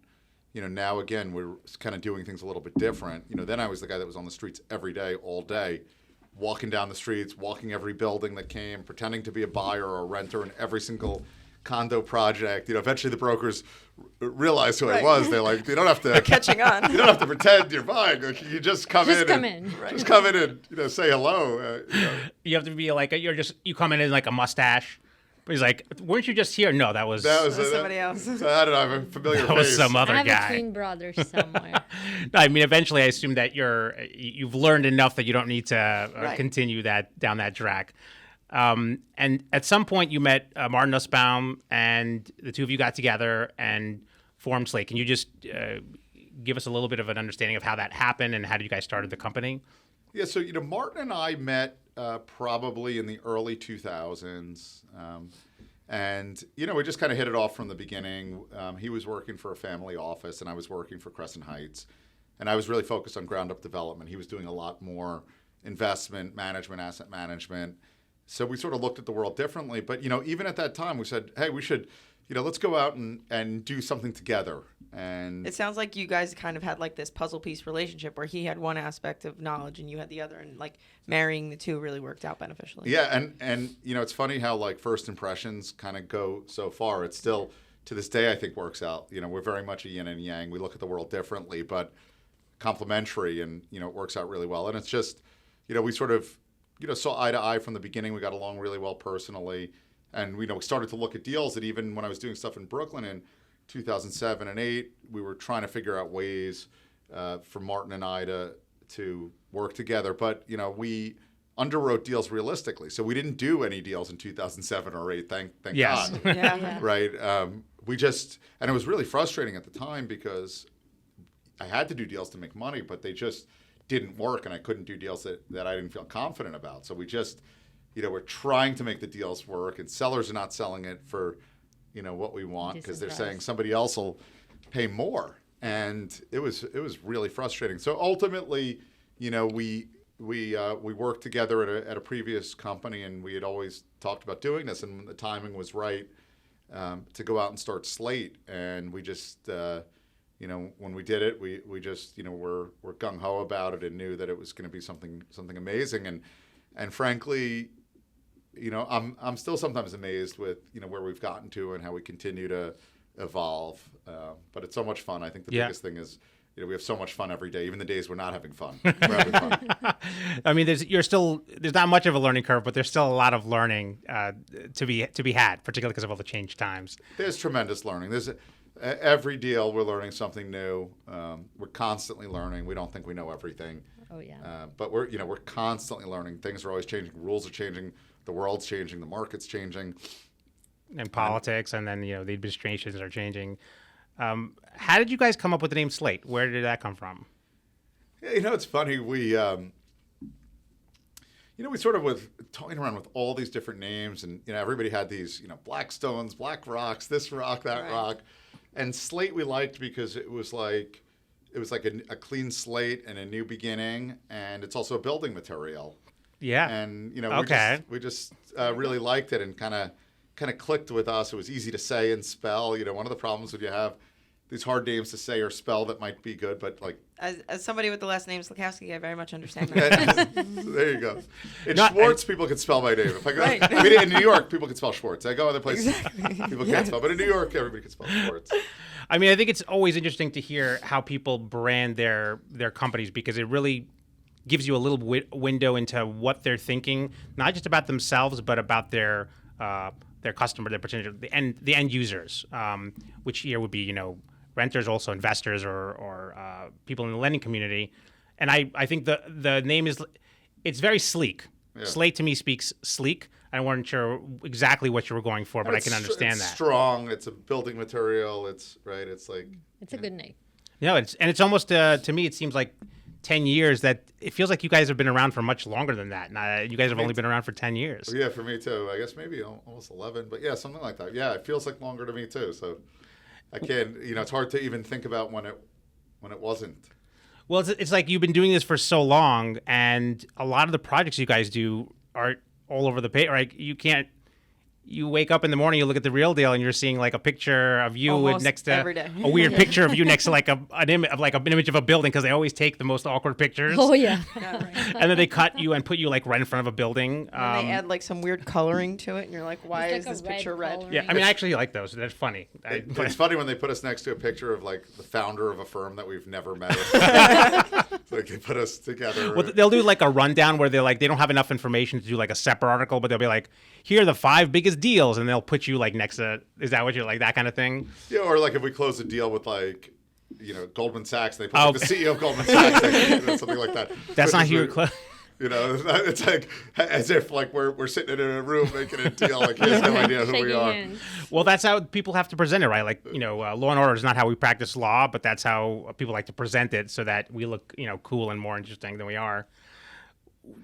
now again, we're kind of doing things a little bit different. Then I was the guy that was on the streets every day, all day, walking down the streets, walking every building that came, pretending to be a buyer or a renter in every single condo project. Eventually the brokers realized who I was. They're like, you don't have to. They're catching on. You don't have to pretend you're buying. Like, you just come in. Just come in and say hello. You have to be like you come in like a mustache. But he's like, weren't you just here? No, that was somebody else. I don't know. I have a familiar that face. was some other I have guy. a twin brother somewhere. No, I mean, eventually, I assume that you've learned enough that you don't need to continue down that track. And at some point, you met Martin Nussbaum, and the two of you got together and formed Slate. Can you just give us a little bit of an understanding of how that happened and how you guys started the company? Yeah, so Martin and I met probably in the early 2000s. And, we just kind of hit it off from the beginning. He was working for a family office, and I was working for Crescent Heights. And I was really focused on ground-up development. He was doing a lot more investment management, asset management. So we sort of looked at the world differently. But, even at that time, we said, hey, we should, let's go out and do something together. And it sounds like you guys kind of had like this puzzle piece relationship where he had one aspect of knowledge and you had the other, and like marrying the two really worked out beneficially. Yeah, and it's funny how like first impressions kind of go so far. It's still to this day I think works out. We're very much a yin and yang. We look at the world differently, but complementary, and it works out really well. And it's just we sort of saw eye to eye from the beginning. We got along really well personally, and we started to look at deals that even when I was doing stuff in Brooklyn in 2007 and 2008, we were trying to figure out ways for Martin and I to work together. But, we underwrote deals realistically. So we didn't do any deals in 2007 or 2008, thank yes. God. Yeah. Right? and it was really frustrating at the time because I had to do deals to make money, but they just didn't work, and I couldn't do deals that I didn't feel confident about. So we just, we're trying to make the deals work, and sellers are not selling it for what we want because they're saying somebody else will pay more, and it was really frustrating. So ultimately, we worked together at a previous company, and we had always talked about doing this, and the timing was right to go out and start Slate, and we just when we did it, we just were gung ho about it and knew that it was going to be something amazing, and frankly. I'm still sometimes amazed with, where we've gotten to and how we continue to evolve. But it's so much fun. I think the biggest thing is, we have so much fun every day, even the days we're not having fun. We're having fun. I mean, there's not much of a learning curve, but there's still a lot of learning to be had, particularly because of all the change times. There's tremendous learning. There's every deal we're learning something new. We're constantly learning. We don't think we know everything. Oh yeah. But we're constantly learning. Things are always changing. Rules are changing. The world's changing, the market's changing. And politics, and then, the administrations are changing. How did you guys come up with the name Slate? Where did that come from? Yeah, it's funny. We, we sort of was toying around with all these different names, and, everybody had these, black stones, black rocks, this rock, that rock. And Slate we liked because it was like a clean slate and a new beginning, and it's also a building material. Yeah. And, we okay. just really liked it and kind of clicked with us. It was easy to say and spell. One of the problems when you have these hard names to say or spell that might be good, but like... As somebody with the last name Slakowski, I very much understand that. There you go. In Schwartz, people can spell my name. If I go, in New York, people can spell Schwartz. I go other places, people can't spell. But in New York, everybody can spell Schwartz. I mean, I think it's always interesting to hear how people brand their companies, because it really gives you a little window into what they're thinking, not just about themselves, but about their customer, their potential, the end users, which here would be, renters, also investors, or people in the lending community. And I think the name it's very sleek. Yeah. Slate to me speaks sleek. I wasn't sure exactly what you were going for, but I can understand that. It's strong. It's a building material. It's like... It's a good name. It's almost, to me, it seems like 10 years, that it feels like you guys have been around for much longer than that. And you guys have only been around for 10 years. Yeah, for me too. I guess maybe almost 11, but yeah, something like that. Yeah, it feels like longer to me too. So I can't, it's hard to even think about when it wasn't. Well, it's like you've been doing this for so long, and a lot of the projects you guys do are all over the page. Right? You can't you wake up in the morning, you look at the real deal, and you're seeing like a picture of you Almost next to every day. a weird picture of you next to like an image of a building, because they always take the most awkward pictures. Oh yeah. And then they cut you and put you like right in front of a building. And they add like some weird coloring to it, and you're like, why It's is like this a red picture red? coloring. Yeah, I mean, I actually like those. That's funny. It's funny when they put us next to a picture of like the founder of a firm that we've never met. Like they put us together. Well, they'll do like a rundown where they're like, they don't have enough information to do like a separate article, but they'll be like, here are the 5 biggest deals, and they'll put you like next to, is that what you're like, that kind of thing? Yeah, or like if we close a deal with like, Goldman Sachs, they put like, the CEO of Goldman Sachs, something like that. That's not here. It's like as if like we're sitting in a room making a deal, like he has no idea who we Shaking are. hands. Well, that's how people have to present it, right? Like, law and order is not how we practice law, but that's how people like to present it so that we look, cool and more interesting than we are.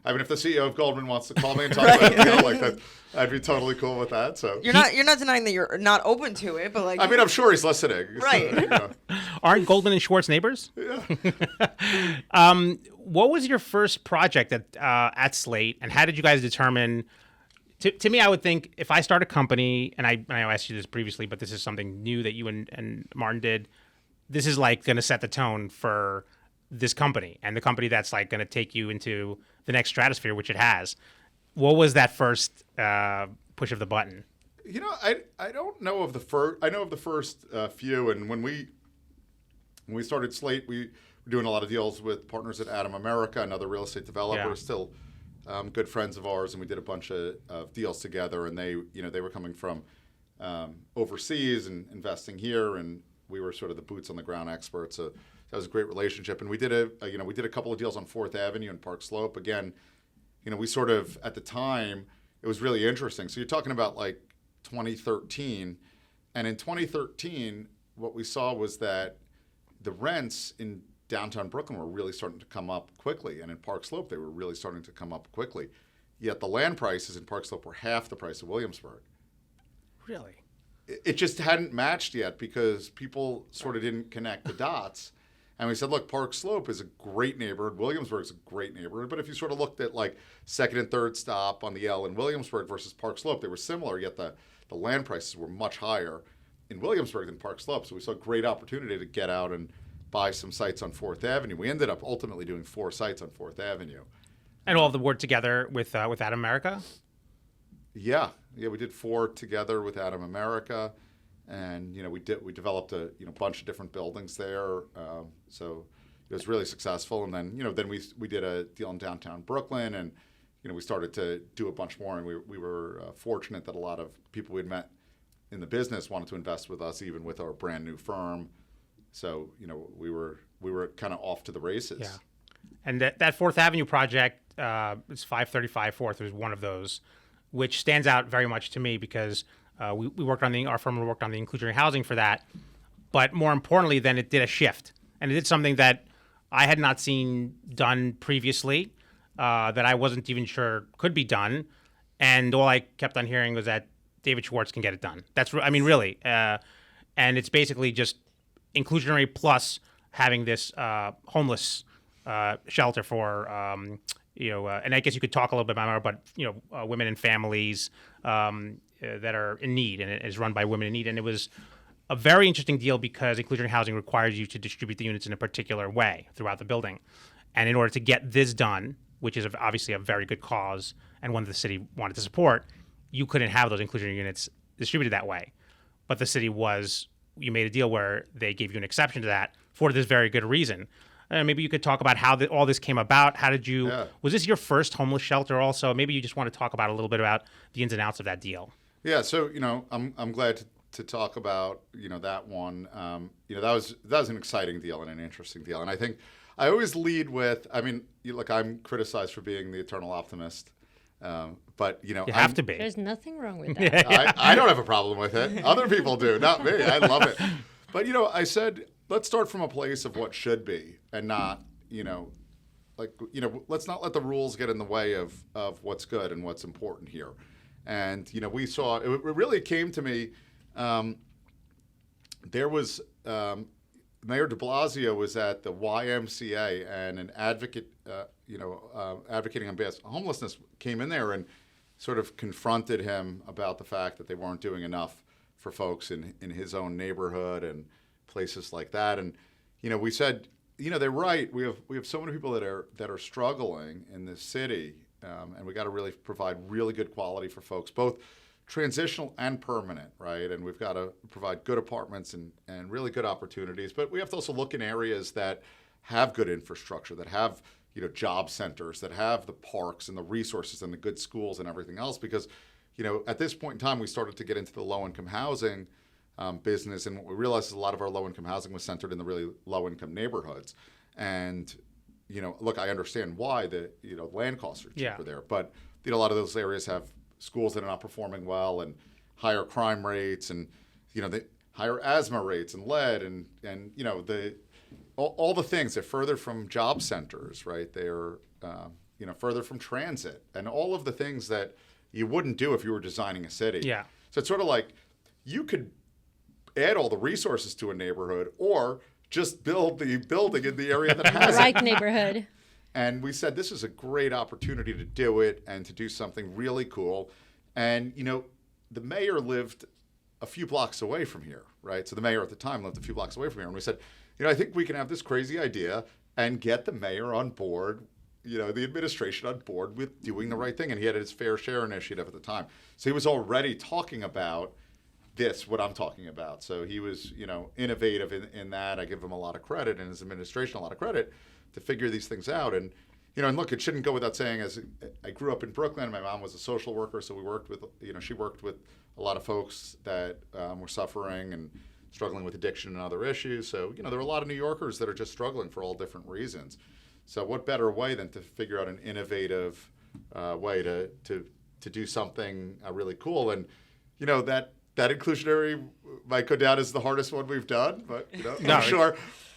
I mean, if the CEO of Goldman wants to call me and talk about a deal like that, I'd be totally cool with that. So You're not denying that you're not open to it, but like I mean, I'm sure he's listening. Right. So, Aren't Goldman and Schwartz neighbors? Yeah. What was your first project at Slate, and how did you guys determine? To me, I would think if I start a company, and I asked you this previously, but this is something new that you and Martin did. This is like going to set the tone for this company and the company that's like going to take you into the next stratosphere, which it has. What was that first push of the button? I don't know of the first. I know of the first few, and when we started Slate, we were doing a lot of deals with partners at Adam America, another real estate developer, still good friends of ours, and we did a bunch of deals together. And they were coming from overseas and investing here, and we were sort of the boots on the ground experts. So that was a great relationship. And we did a couple of deals on 4th Avenue and Park Slope. Again, we sort of at the time it was really interesting. So you're talking about like 2013, and in 2013, what we saw was that the rents in downtown Brooklyn were really starting to come up quickly, and in Park Slope they were really starting to come up quickly. Yet the land prices in Park Slope were half the price of Williamsburg. Really? It just hadn't matched yet because people sort of didn't connect the dots. And we said, look, Park Slope is a great neighborhood. Williamsburg's a great neighborhood. But if you sort of looked at like second and third stop on the L in Williamsburg versus Park Slope, they were similar, yet the land prices were much higher in Williamsburg than Park Slope. So we saw a great opportunity to get out and buy some sites on 4th Avenue. We ended up ultimately doing 4 sites on 4th Avenue. And all of the work together with Adam America? Yeah, we did 4 together with Adam America. And we developed a bunch of different buildings there, so it was really successful. And then we did a deal in downtown Brooklyn, and we started to do a bunch more. And we were fortunate that a lot of people we'd met in the business wanted to invest with us, even with our brand new firm. So we were kind of off to the races. Yeah, and that 4th Avenue project, it's 535 4th, was one of those, which stands out very much to me because. We worked on our firm worked on the inclusionary housing for that, but more importantly, then it did a shift, and it did something that I had not seen done previously, that I wasn't even sure could be done, and all I kept on hearing was that David Schwartz can get it done. Really, and it's basically just inclusionary plus having this homeless shelter for. And I guess you could talk a little bit about it, but women and families that are in need, and it is run by women in need. And it was a very interesting deal because inclusionary housing requires you to distribute the units in a particular way throughout the building. And in order to get this done, which is obviously a very good cause and one that the city wanted to support, you couldn't have those inclusionary units distributed that way. But the city you made a deal where they gave you an exception to that for this very good reason. Maybe you could talk about how all this came about. How did you? Yeah. Was this your first homeless shelter? Also, maybe you just want to talk about a little bit about the ins and outs of that deal. Yeah. So I'm glad to talk about that one. That was an exciting deal and an interesting deal. And I think I always lead with. I mean, look, I'm criticized for being the eternal optimist, but you have to be. There's nothing wrong with that. I don't have a problem with it. Other people do, not me. I love it. But I said. Let's start from a place of what should be and not, let's not let the rules get in the way of what's good and what's important here. And, we saw, it really came to me, there was, Mayor de Blasio was at the YMCA and an advocate, advocating on behalf of homelessness came in there and sort of confronted him about the fact that they weren't doing enough for folks in his own neighborhood and places like that. And, we said, they're right. We have so many people that are struggling in this city, and we got to really provide really good quality for folks, both transitional and permanent, right? And we've got to provide good apartments and really good opportunities. But we have to also look in areas that have good infrastructure, that have job centers, that have the parks and the resources and the good schools and everything else. Because at this point in time, we started to get into the low-income housing business, and what we realized is a lot of our low-income housing was centered in the really low-income neighborhoods. And look, I understand why the land costs are cheaper there, but a lot of those areas have schools that are not performing well and higher crime rates and the higher asthma rates and lead and all the things. They're further from job centers, right? They're further from transit and all of the things that you wouldn't do if you were designing a city. Yeah. So it's sort of like you could add all the resources to a neighborhood or just build the building in the area that has the right neighborhood. And we said this is a great opportunity to do it and to do something really cool. And, the mayor lived a few blocks away from here, right? So the mayor at the time lived a few blocks away from here. And we said, I think we can have this crazy idea and get the mayor on board, the administration on board with doing the right thing. And he had his fair share initiative at the time. So he was already talking about what I'm talking about. So he was, innovative in that. I give him a lot of credit and his administration a lot of credit to figure these things out. And, and look, it shouldn't go without saying, as I grew up in Brooklyn, my mom was a social worker, so we worked with, she worked with a lot of folks that were suffering and struggling with addiction and other issues. So, there are a lot of New Yorkers that are just struggling for all different reasons. So what better way than to figure out an innovative way to do something really cool? And, that inclusionary might go down as the hardest one we've done, but,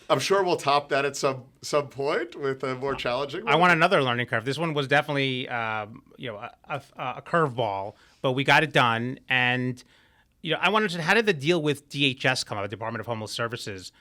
I'm sure we'll top that at some point with a more challenging one. I want another learning curve. This one was definitely, a curveball, but we got it done. And, I wanted to, how did the deal with DHS come up, Department of Homeless Services?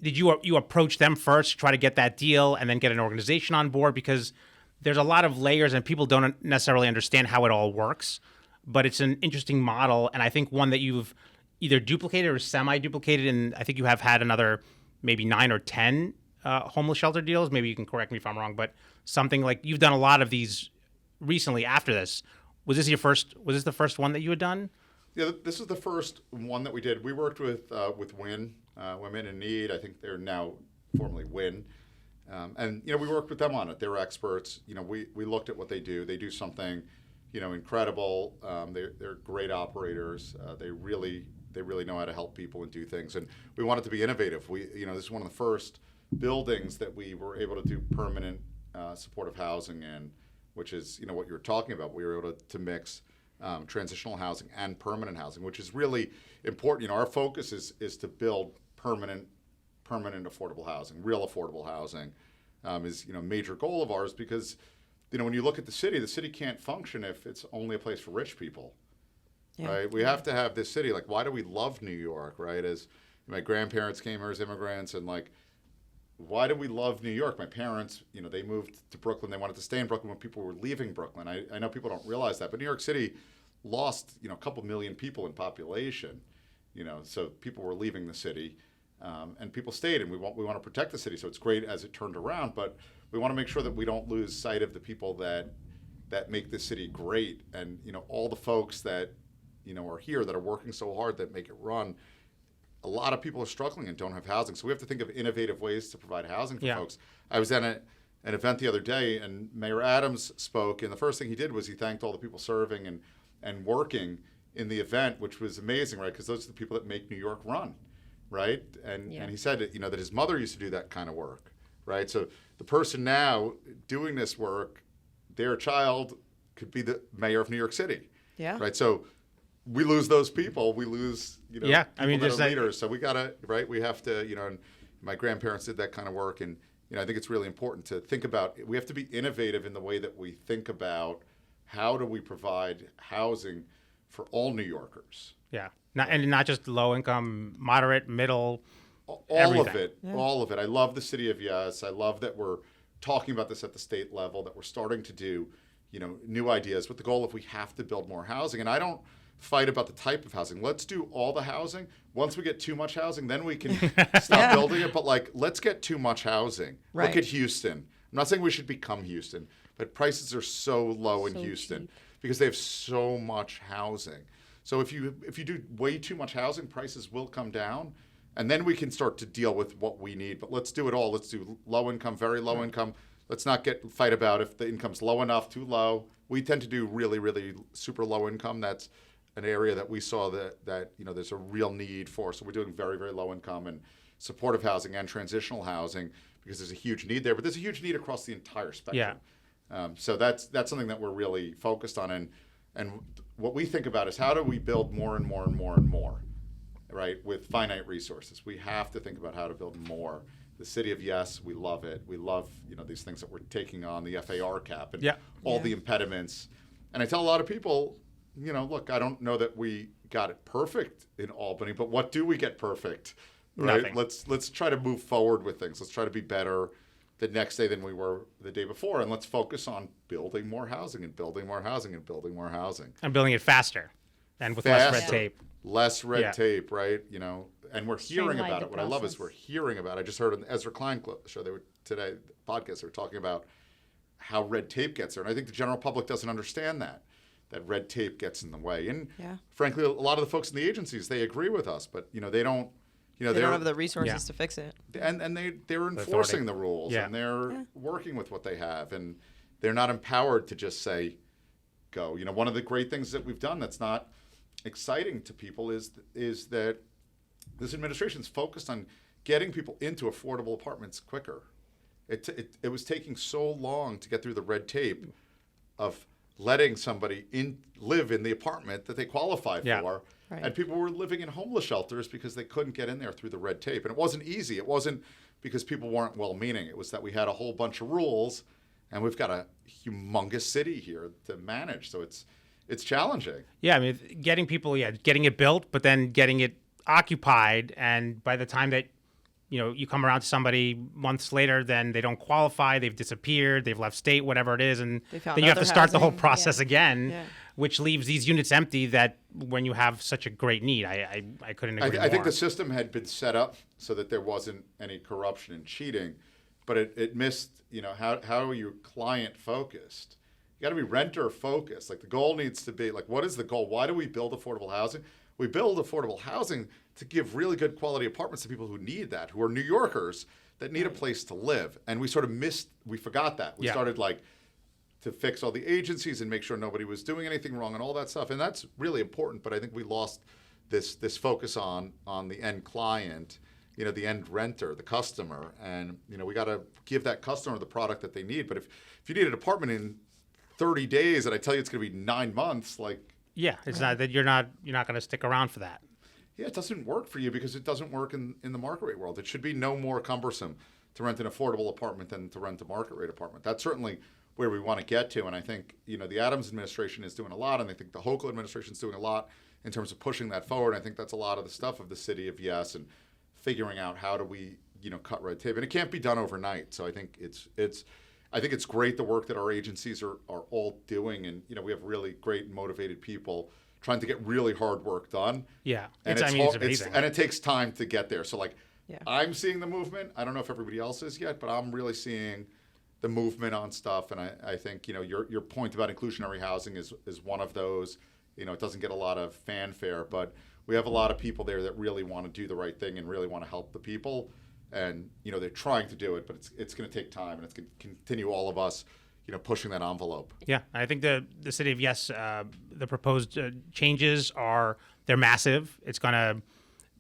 Did you approach them first, try to get that deal, and then get an organization on board? Because there's a lot of layers, and people don't necessarily understand how it all works. But it's an interesting model, and I think one that you've either duplicated or semi-duplicated, and I think you have had another maybe 9 or 10 homeless shelter deals. Maybe you can correct me if I'm wrong, but something like you've done a lot of these recently after this. Was this the first one that you had done? Yeah, this is the first one that we did. We worked with WIN, Women in Need. I think they're now formerly WIN. And, we worked with them on it. They're experts. We looked at what they do. They do something, incredible. They're great operators. They really know how to help people and do things. And we wanted to be innovative. This is one of the first buildings that we were able to do permanent supportive housing in, which is, what you were talking about. We were able to mix transitional housing and permanent housing, which is really important. Our focus is to build permanent affordable housing. Real affordable housing is, a major goal of ours because, when you look at the city can't function if it's only a place for rich people. Yeah. Right? We have to have this city. Like, why do we love New York, right? As my grandparents came here as immigrants, and why do we love New York? My parents, they moved to Brooklyn. They wanted to stay in Brooklyn when people were leaving Brooklyn. I know people don't realize that, but New York City lost, a couple million people in population, so people were leaving the city, and people stayed, and we want to protect the city. So it's great as it turned around, but we want to make sure that we don't lose sight of the people that make this city great, and all the folks that are here that are working so hard that make it run. A lot of people are struggling and don't have housing. So we have to think of innovative ways to provide housing for folks. I was at an event the other day, and Mayor Adams spoke, and the first thing he did was he thanked all the people serving and working in the event, which was amazing, right? Because those are the people that make New York run, right? And he said that his mother used to do that kind of work, right? So the person now doing this work, their child could be the mayor of New York City, right? So we lose those people. We lose, people that are leaders. So we gotta, right? We have to, and my grandparents did that kind of work, and I think it's really important to think about. We have to be innovative in the way that we think about how do we provide housing for all New Yorkers. Yeah, not just low income, moderate, middle. All everything. of it, all of it. I love the city of Yes. I love that we're talking about this at the state level. That we're starting to do, new ideas with the goal if we have to build more housing. And I don't fight about the type of housing. Let's do all the housing. Once we get too much housing, then we can stop building it. But let's get too much housing. Right. Look at Houston. I'm not saying we should become Houston, but prices are so low in Houston cheap. because they have so much housing. So if you do way too much housing, prices will come down, and then we can start to deal with what we need. But let's do it all. Let's do low income, very low income. Let's not fight about if the income's low enough, too low. We tend to do really, really super low income. That's an area that we saw that there's a real need for. So we're doing very, very low income and supportive housing and transitional housing because there's a huge need there. But there's a huge need across the entire spectrum. Yeah. So that's something that we're really focused on. And what we think about is how do we build more and more and more and more, right, with finite resources. We have to think about how to build more. The city of yes, we love it. We love these things that we're taking on, the FAR cap and all the impediments. And I tell a lot of people, look, I don't know that we got it perfect in Albany, but what do we get perfect? Right? Nothing. Let's try to move forward with things. Let's try to be better the next day than we were the day before, and let's focus on building more housing and building more housing and building more housing. And building it faster and with less red tape. Less red tape, right? And we're hearing Streamline about the it. What I love is process. we're hearing about it. I just heard on the Ezra Klein show today, podcast, they were talking about how red tape gets there. And I think the general public doesn't understand that red tape gets in the way. And frankly, a lot of the folks in the agencies, they agree with us, but they don't they don't have the resources to fix it. And they're enforcing the rules and they're working with what they have, and they're not empowered to just say go. One of the great things that we've done that's not exciting to people is that this administration is focused on getting people into affordable apartments quicker. It was taking so long to get through the red tape of letting somebody live in the apartment that they qualify for. Right. And people were living in homeless shelters because they couldn't get in there through the red tape. And it wasn't easy. It wasn't because people weren't well-meaning. It was that we had a whole bunch of rules, and we've got a humongous city here to manage. So it's challenging. Yeah, I mean, getting people, getting it built, but then getting it occupied. And by the time that, you come around to somebody months later, then they don't qualify, they've disappeared, they've left state, whatever it is. And then you have to start the whole process again, which leaves these units empty that when you have such a great need, I couldn't agree more. I think the system had been set up so that there wasn't any corruption and cheating, but it missed, how are you client focused? You got to be renter focused. Like the goal needs to be what is the goal? Why do we build affordable housing? We build affordable housing to give really good quality apartments to people who need that, who are New Yorkers that need a place to live. And we sort of we forgot that. We started to fix all the agencies and make sure nobody was doing anything wrong and all that stuff. And that's really important. But I think we lost this focus on the end client, the end renter, the customer. And, we got to give that customer the product that they need. But if you need an apartment in 30 days and I tell you it's going to be 9 months, it's not that you're not going to stick around for that. Yeah, it doesn't work for you because it doesn't work in the market rate world. It should be no more cumbersome to rent an affordable apartment than to rent a market rate apartment. That's certainly where we want to get to. And I think, the Adams administration is doing a lot, and I think the Hochul administration is doing a lot in terms of pushing that forward. I think that's a lot of the stuff of the city of yes and figuring out how do we, cut red tape. And it can't be done overnight. So I think it's great the work that our agencies are all doing. And, we have really great and motivated people trying to get really hard work done. Yeah. And it's amazing. And it takes time to get there. So I'm seeing the movement. I don't know if everybody else is yet, but I'm really seeing the movement on stuff. And I think, your point about inclusionary housing is one of those. It doesn't get a lot of fanfare, but we have a lot of people there that really want to do the right thing and really want to help the people. And, they're trying to do it, but it's going to take time, and it's going to continue all of us pushing that envelope. Yeah, I think the city of yes, the proposed changes they're massive. It's going to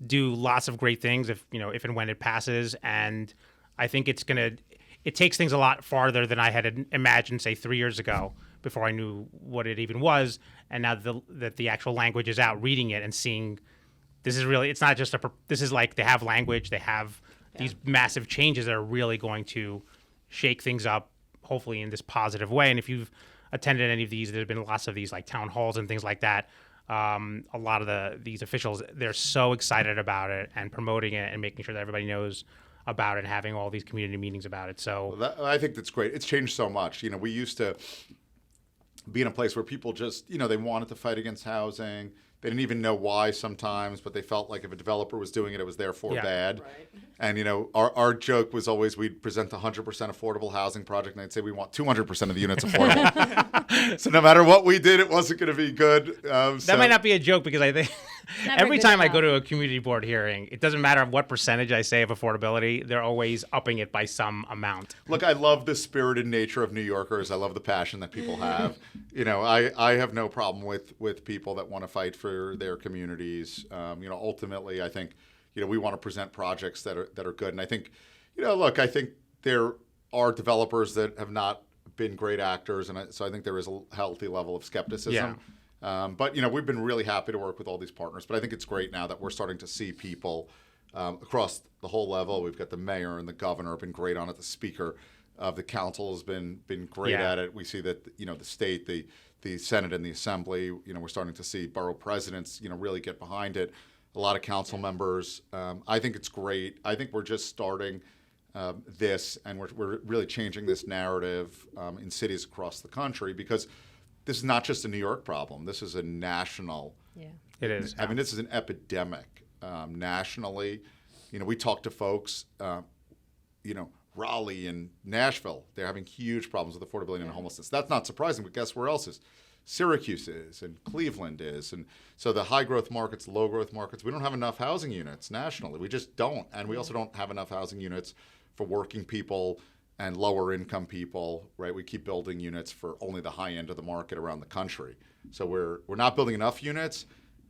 do lots of great things if and when it passes, and I think it takes things a lot farther than I had imagined, say 3 years ago, before I knew what it even was, and now that the actual language is out, reading it and seeing this is really, it's not just this is they have language, they have these massive changes that are really going to shake things up, hopefully in this positive way. And if you've attended any of these, there's been lots of these town halls and things like that. A lot of these officials, they're so excited about it and promoting it and making sure that everybody knows about it and having all these community meetings about it. So I think that's great. It's changed so much. We used to be in a place where people just, they wanted to fight against housing. They didn't even know why sometimes, but they felt like if a developer was doing it, it was therefore bad. Right. And, our joke was always we'd present a 100% affordable housing project, and they'd say we want 200% of the units affordable. So no matter what we did, it wasn't going to be good. That might not be a joke, because I think every time I go to a community board hearing, it doesn't matter what percentage I say of affordability, they're always upping it by some amount. Look, I love the spirited nature of New Yorkers. I love the passion that people have. I have no problem with people that want to fight for their communities. Ultimately, I think, we want to present projects that are good. And I think, I think there are developers that have not been great actors, and so I think there is a healthy level of skepticism. Yeah. But we've been really happy to work with all these partners. But I think it's great now that we're starting to see people across the whole level. We've got the mayor and the governor have been great on it. The speaker of the council has been great at it. We see that the state, the Senate and the Assembly, we're starting to see borough presidents, really get behind it. A lot of council members. I think it's great. I think we're just starting this, and we're really changing this narrative in cities across the country, because this is not just a New York problem. This is a national. Yeah. It is. I mean, this is an epidemic nationally. We talk to folks, Raleigh and Nashville. They're having huge problems with affordability and homelessness. That's not surprising, but guess where else is? Syracuse is, and Cleveland is. And so the high growth markets, low growth markets, we don't have enough housing units nationally. We just don't. And we also don't have enough housing units for working people and lower income people, right? We keep building units for only the high end of the market around the country. So we're not building enough units,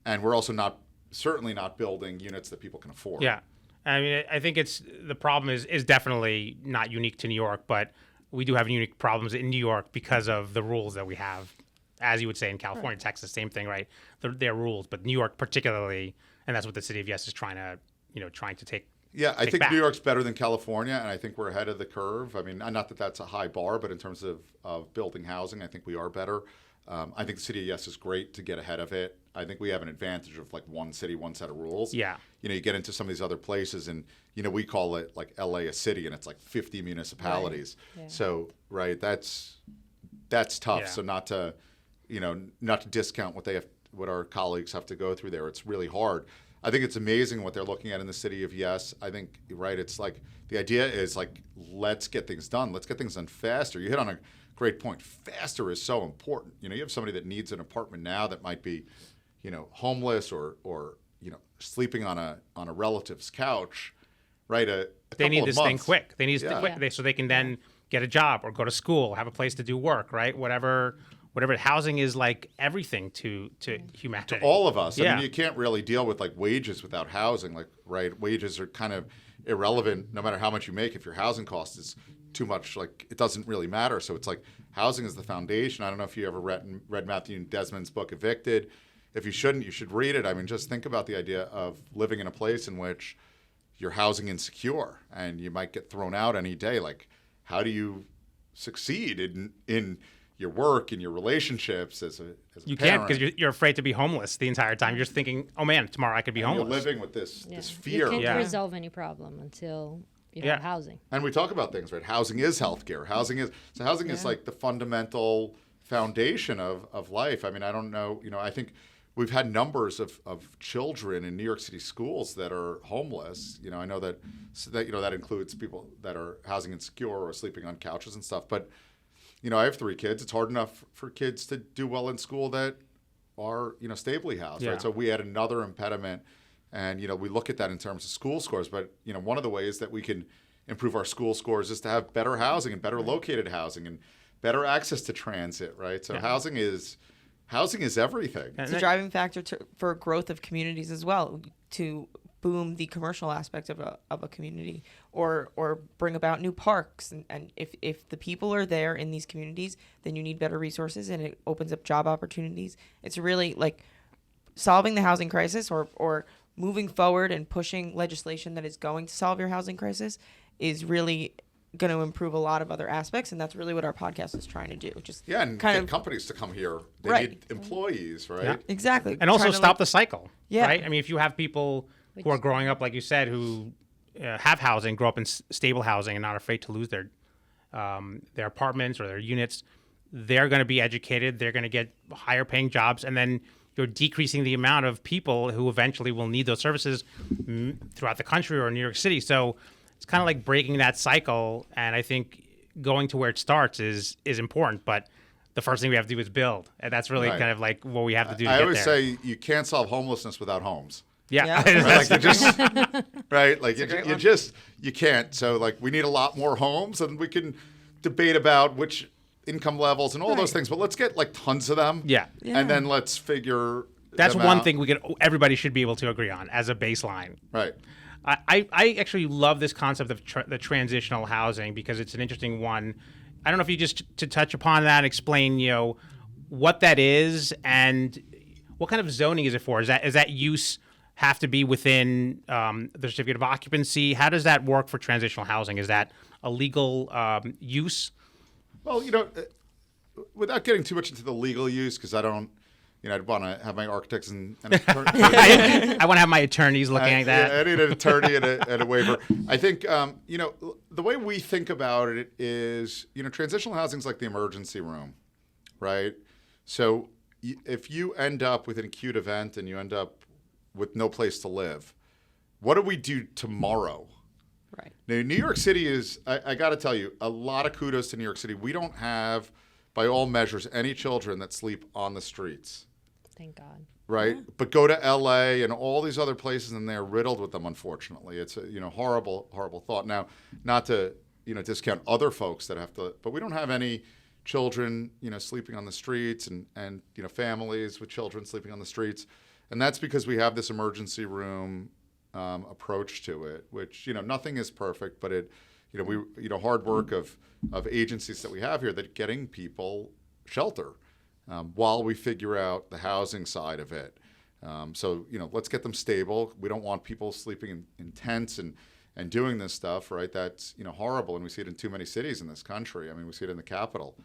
and we're also certainly not building units that people can afford. Yeah. I mean, I think the problem is definitely not unique to New York, but we do have unique problems in New York because of the rules that we have. As you would say in California, Texas, same thing, right? Their rules, but New York particularly, and that's what the city of Yes is trying to take. Yeah, I think back. New York's better than California, and I think we're ahead of the curve. I mean, not that that's a high bar, but in terms of building housing, I think we are better. I think the city of Yes is great to get ahead of it. I think we have an advantage of like one city, one set of rules. Yeah. You get into some of these other places, and we call it like LA a city, and it's like 50 municipalities. Right. Yeah. So that's tough. Yeah. So not to discount what our colleagues have to go through there. It's really hard. I think it's amazing what they're looking at in the city of Yes. I think, right, it's like the idea is like, let's get things done. Let's get things done faster. You hit on a great point. Faster is so important. You have somebody that needs an apartment now that might be, homeless or sleeping on a relative's couch, right? They need this thing quick. They need Yeah. it quick so they can then get a job or go to school, have a place to do work, right? Whatever housing is like everything to humanity. To all of us. Yeah. I mean, you can't really deal with like wages without housing. Like, right, wages are kind of irrelevant no matter how much you make. If your housing cost is too much, like it doesn't really matter. So it's like housing is the foundation. I don't know if you ever read Matthew Desmond's book Evicted. If you shouldn't, you should read it. I mean, just think about the idea of living in a place in which you're housing insecure and you might get thrown out any day. Like, how do you succeed in your work and your relationships as a You parent? can't, because you're afraid to be homeless the entire time. You're just thinking, oh man, tomorrow I could be And homeless. You're living with this fear. You can't resolve any problem until you have housing. And we talk about things, right? Housing is healthcare. Housing is like the fundamental foundation of life. I mean, I don't know, I think we've had numbers of children in New York City schools that are homeless. I know that that includes people that are housing insecure or sleeping on couches and stuff. But I have 3 kids. It's hard enough for kids to do well in school that are stably housed, right? So we had another impediment, and we look at that in terms of school scores. But one of the ways that we can improve our school scores is to have better housing and better located housing and better access to transit, right? So housing is everything. It's a driving factor for growth of communities as well, to boom the commercial aspect of a community, or bring about new parks. And if the people are there in these communities, then you need better resources, and it opens up job opportunities. It's really like solving the housing crisis or moving forward and pushing legislation that is going to solve your housing crisis is really going to improve a lot of other aspects, and that's really what our podcast is trying to do. Just and kind get of companies to come here. They Right. need employees, right? Yeah. exactly, And also trying to, stop the cycle, Yeah. right? I mean, if you have people who are growing up, like you said, who have housing, grow up in stable housing and not afraid to lose their apartments or their units, they're going to be educated, they're going to get higher paying jobs, and then you're decreasing the amount of people who eventually will need those services throughout the country or New York City. So it's kind of like breaking that cycle, and I think going to where it starts is important, but the first thing we have to do is build, and that's really kind of like what we have to do to I get always there. say you can't solve homelessness without homes. Yeah. Right? Like you just right, like you can't. So like we need a lot more homes, and we can debate about which income levels and all those things, but let's get like tons of them. Yeah. And then let's figure that's them one out. thing everybody should be able to agree on as a baseline. Right. I actually love this concept of the transitional housing because it's an interesting one. I don't know if you just to touch upon that, explain, what that is and what kind of zoning is it for? Is that use have to be within the certificate of occupancy? How does that work for transitional housing? Is that a legal use? Well, without getting too much into the legal use, because I don't, I'd want to have my architects and attorney. I want to have my attorneys looking at that. Yeah, I need an attorney and a waiver. I think, the way we think about it is, transitional housing is like the emergency room, right? So if you end up with an acute event and you end up with no place to live, what do we do tomorrow? Right. Now, New York City is, I got to tell you, a lot of kudos to New York City. We don't have, by all measures, any children that sleep on the streets. Thank God. Right? Yeah. But go to LA and all these other places and they're riddled with them, unfortunately. It's a horrible, horrible thought. Now, not to, discount other folks that have to, but we don't have any children, sleeping on the streets and families with children sleeping on the streets. And that's because we have this emergency room approach to it, which, nothing is perfect, but it, hard work of agencies that we have here that getting people shelter while we figure out the housing side of it. So, let's get them stable. We don't want people sleeping in tents and doing this stuff, right? That's, horrible. And we see it in too many cities in this country. I mean, we see it in the capital.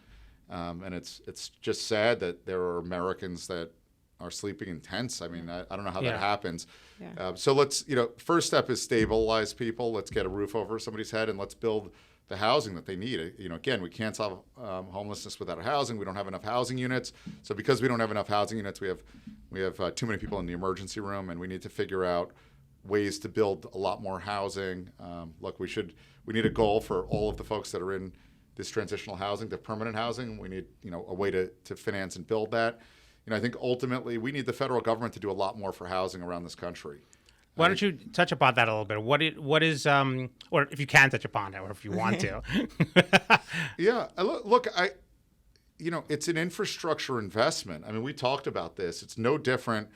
And it's just sad that there are Americans that are sleeping in tents. I mean, I don't know how that happens. Yeah. So let's, first step is stabilize people. Let's get a roof over somebody's head and let's build the housing that they need. Again, we can't solve homelessness without housing. We don't have enough housing units. So because we don't have enough housing units, we have too many people in the emergency room, and we need to figure out ways to build a lot more housing. Look, we need a goal for all of the folks that are in this transitional housing, the permanent housing. We need, a way to finance and build that. I think ultimately we need the federal government to do a lot more for housing around this country. Why don't you touch upon that a little bit? What is or if you can touch upon it, or if you want to. Yeah, look, it's an infrastructure investment. I mean, we talked about this. It's no different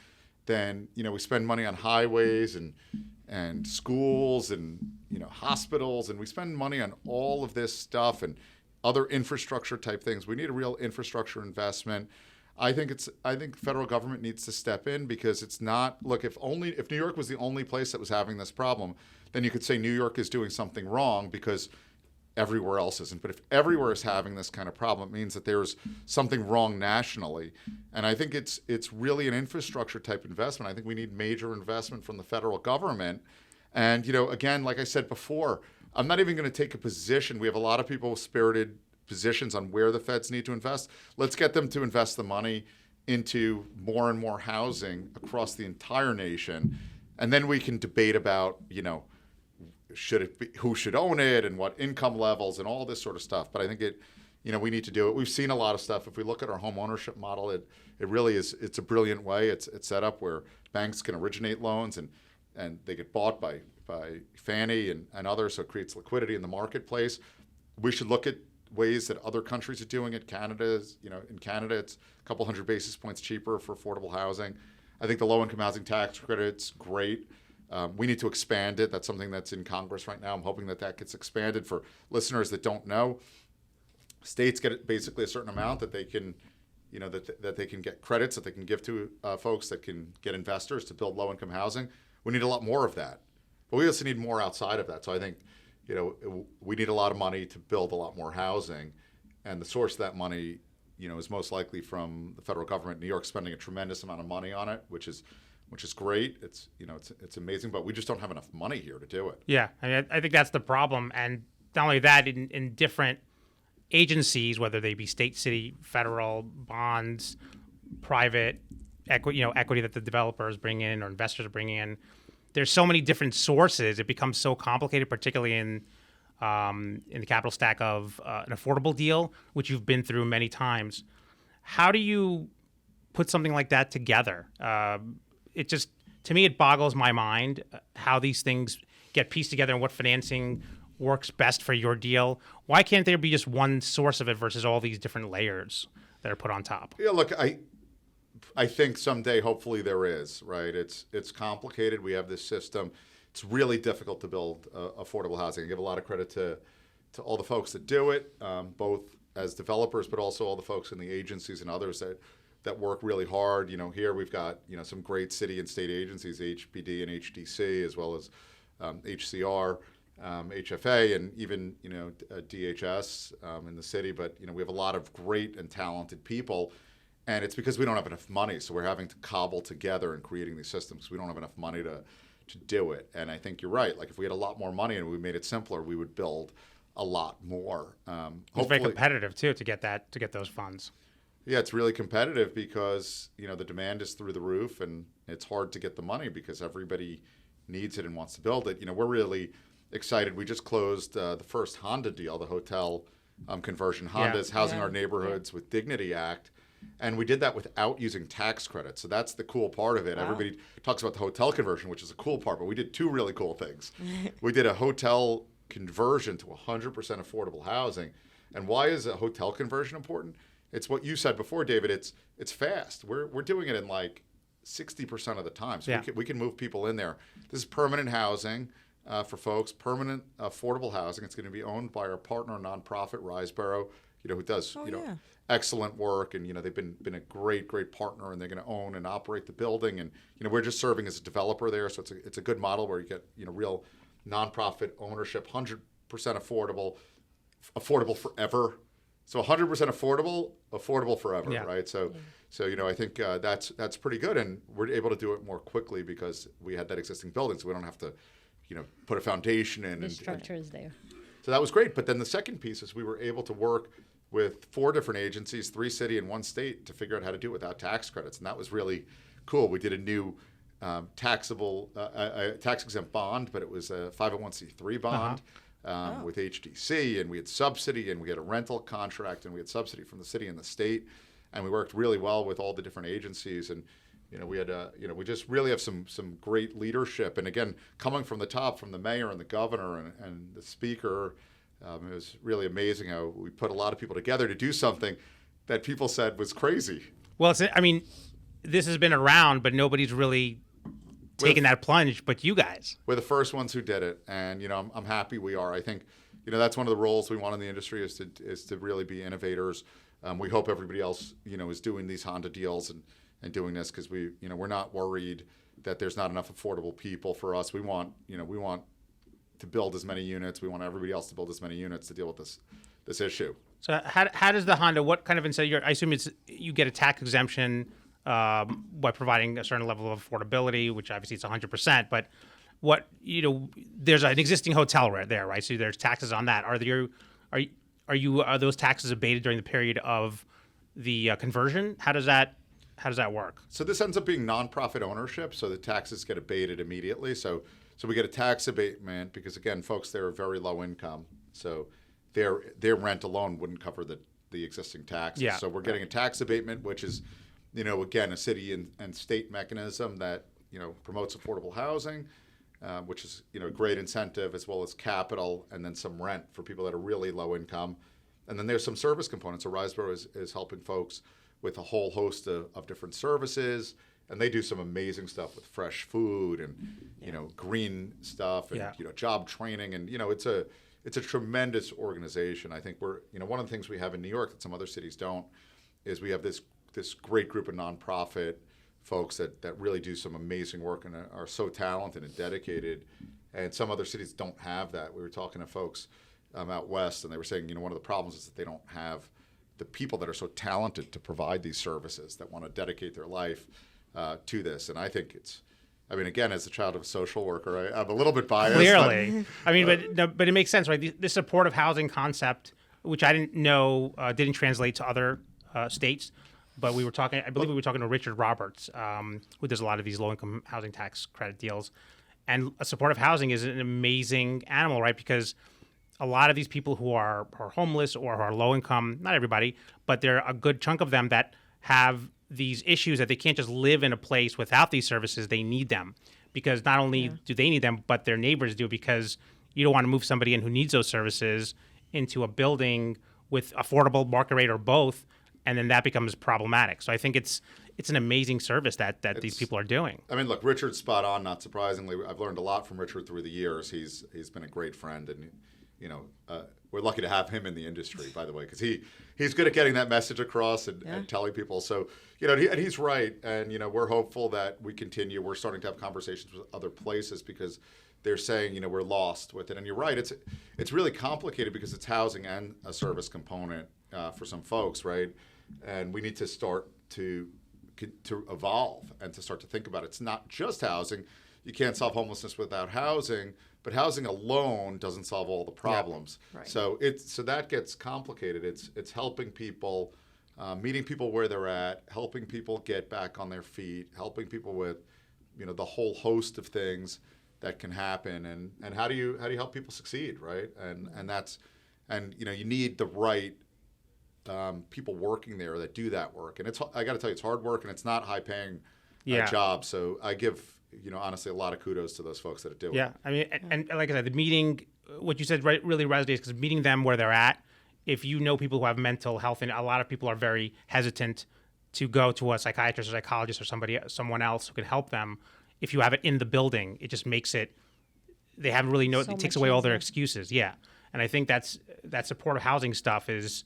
than, we spend money on highways and schools and, hospitals, and we spend money on all of this stuff and other infrastructure type things. We need a real infrastructure investment. I think federal government needs to step in because it's not, look, if New York was the only place that was having this problem, then you could say New York is doing something wrong because everywhere else isn't. But if everywhere is having this kind of problem, it means that there's something wrong nationally. And I think it's really an infrastructure type investment. I think we need major investment from the federal government. And, again, like I said before, I'm not even going to take a position. We have a lot of people with spirited positions on where the feds need to invest. Let's get them to invest the money into more and more housing across the entire nation. And then we can debate about, should it be, who should own it and what income levels and all this sort of stuff. But I think we need to do it. We've seen a lot of stuff. If we look at our home ownership model, it really is, it's a brilliant way. It's set up where banks can originate loans and they get bought by Fannie and others. So it creates liquidity in the marketplace. We should look at ways that other countries are doing it. In Canada, it's a couple hundred basis points cheaper for affordable housing. I think the low-income housing tax credit's great. We need to expand it. That's something that's in Congress right now. I'm hoping that gets expanded. For listeners that don't know, states get basically a certain amount that they can, that they can get credits that they can give to folks that can get investors to build low-income housing. We need a lot more of that. But we also need more outside of that. So I think we need a lot of money to build a lot more housing, and the source of that money, is most likely from the federal government. New York's spending a tremendous amount of money on it, which is great. It's it's amazing, but we just don't have enough money here to do it. Yeah, I think that's the problem, and not only that, in different agencies, whether they be state, city, federal, bonds, private equity that the developers bring in or investors bring in. There's so many different sources. It becomes so complicated, particularly in the capital stack of an affordable deal, which you've been through many times. How do you put something like that together? It just, to me, it boggles my mind how these things get pieced together and what financing works best for your deal. Why can't there be just one source of it versus all these different layers that are put on top? Yeah, look, I think someday, hopefully, there is, right? It's complicated. We have this system. It's really difficult to build affordable housing. I give a lot of credit to all the folks that do it, both as developers, but also all the folks in the agencies and others that work really hard. Here we've got, some great city and state agencies, HPD and HDC, as well as HCR, HFA, and even, DHS in the city. But, we have a lot of great and talented people. And it's because we don't have enough money. So we're having to cobble together and creating these systems. We don't have enough money to do it. And I think you're right. Like if we had a lot more money and we made it simpler, we would build a lot more. It's very competitive too to get those funds. Yeah, it's really competitive because the demand is through the roof, and it's hard to get the money because everybody needs it and wants to build it. We're really excited. We just closed the first Honda deal, the hotel conversion. Honda's Housing Our Neighborhoods with Dignity Act. And we did that without using tax credits. So that's the cool part of it. Wow. Everybody talks about the hotel conversion, which is a cool part, but we did two really cool things. We did a hotel conversion to 100% affordable housing. And why is a hotel conversion important? It's what you said before, David. It's fast. We're doing it in like 60% of the time. So we can move people in there. This is permanent housing for folks, permanent affordable housing. It's going to be owned by our partner nonprofit, Riseborough, who does, excellent work, and they've been a great partner, and they're going to own and operate the building, and we're just serving as a developer there, so it's a good model where you get real nonprofit ownership, 100% affordable forever, so 100% affordable forever, right? So I think that's pretty good, and we're able to do it more quickly because we had that existing building, so we don't have to put a foundation in. The structure is there. So that was great, but then the second piece is we were able to work with 4 different agencies, 3 city and 1 state, to figure out how to do it without tax credits. And that was really cool. We did a new tax-exempt bond, but it was a 501c3 bond with HDC, and we had subsidy, and we had a rental contract, and we had subsidy from the city and the state. And we worked really well with all the different agencies. And we had we just really have some great leadership. And again, coming from the top, from the mayor and the governor and the speaker, it was really amazing how we put a lot of people together to do something that people said was crazy. Well, this has been around, but nobody's really taken that plunge, but you guys. We're the first ones who did it, and I'm happy we are. I think that's one of the roles we want in the industry is to really be innovators. We hope everybody else is doing these Honda deals and doing this because we're not worried that there's not enough affordable people for us. We want to build as many units. We want everybody else to build as many units to deal with this issue. So how does the Honda, what kind of incentive? I assume you get a tax exemption by providing a certain level of affordability, which obviously it's 100%. But there's an existing hotel right there, right? So there's taxes on that. Are those taxes abated during the period of the conversion? How does that work? So this ends up being nonprofit ownership, so the taxes get abated immediately. So we get a tax abatement because, again, folks there are very low income. So their rent alone wouldn't cover the existing taxes. Yeah. So we're getting a tax abatement, which is, again, a city and state mechanism that, promotes affordable housing, which is, a great incentive, as well as capital, and then some rent for people that are really low income. And then there's some service components. So Riseborough is helping folks with a whole host of different services. And they do some amazing stuff with fresh food and, green stuff and, job training. And, it's a tremendous organization. I think we're, one of the things we have in New York that some other cities don't is we have this great group of nonprofit folks that really do some amazing work and are so talented and dedicated. And some other cities don't have that. We were talking to folks out west, and they were saying, one of the problems is that they don't have the people that are so talented to provide these services that want to dedicate their life to this. And I think again, as a child of a social worker, I'm a little bit biased. Clearly. But it makes sense, right? This supportive housing concept which I didn't know didn't translate to other states. But we were talking, I believe we were talking to Richard Roberts, who does a lot of these low-income housing tax credit deals. And supportive housing is an amazing animal, right? Because a lot of these people who are homeless or who are low income, not everybody, but there are a good chunk of them that have these issues that they can't just live in a place without these services. They need them because not only do they need them, but their neighbors do, because you don't want to move somebody in who needs those services into a building with affordable market rate or both, and then that becomes problematic. So I think it's an amazing service that these people are doing. I mean, look, Richard's spot on, not surprisingly. I've learned a lot from Richard through the years. He's been a great friend, and we're lucky to have him in the industry, by the way, because he's good at getting that message across and telling people. So, and he's right. And, we're hopeful that we continue. We're starting to have conversations with other places because they're saying, we're lost with it. And you're right. It's really complicated because it's housing and a service component for some folks, right? And we need to start to evolve and to start to think about it. It's not just housing. You can't solve homelessness without housing. But housing alone doesn't solve all the problems. Yeah, right. So that gets complicated. It's helping people, meeting people where they're at, helping people get back on their feet, helping people with, the whole host of things that can happen. And how do you help people succeed, right? And you need the right people working there that do that work. And I got to tell you, it's hard work and it's not high paying job. So I give honestly, a lot of kudos to those folks that do it. Yeah, I mean, and like I said, the meeting, what you said really resonates because meeting them where they're at, if you know people who have mental health, and a lot of people are very hesitant to go to a psychiatrist or psychologist or someone else who can help them. If you have it in the building, it just makes it, they haven't really it takes away all their excuses. Yeah, and I think that supportive housing stuff is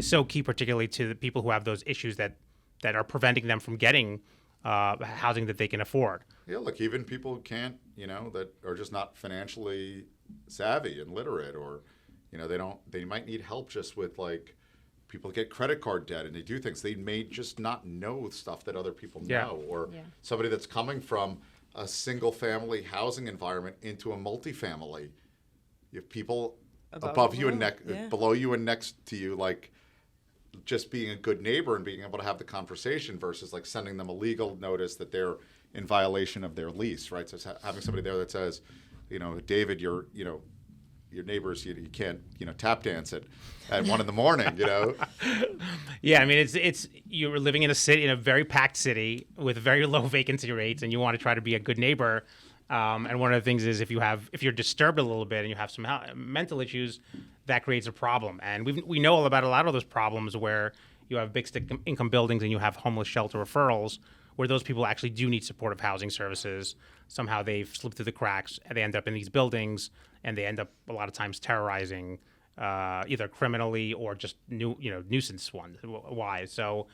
so key, particularly to the people who have those issues that are preventing them from getting housing that they can afford. Yeah, look, even people who can't, that are just not financially savvy and literate, or, they might need help just with like people get credit card debt and they do things. They may just not know stuff that other people know, or somebody that's coming from a single family housing environment into a multifamily. You have people above you and below you and next to you, like, just being a good neighbor and being able to have the conversation versus like sending them a legal notice that they're in violation of their lease, right? So having somebody there that says, David, your neighbors, you can't, tap dance at 1 a.m, Yeah, I mean, it's you're living in a very packed city with very low vacancy rates, and you want to try to be a good neighbor. And one of the things is if you're disturbed a little bit and you have some mental issues, that creates a problem. And we know about a lot of those problems where you have big income buildings and you have homeless shelter referrals, where those people actually do need supportive housing services. Somehow they've slipped through the cracks and they end up in these buildings, and they end up a lot of times terrorizing either criminally or just nuisance wise. So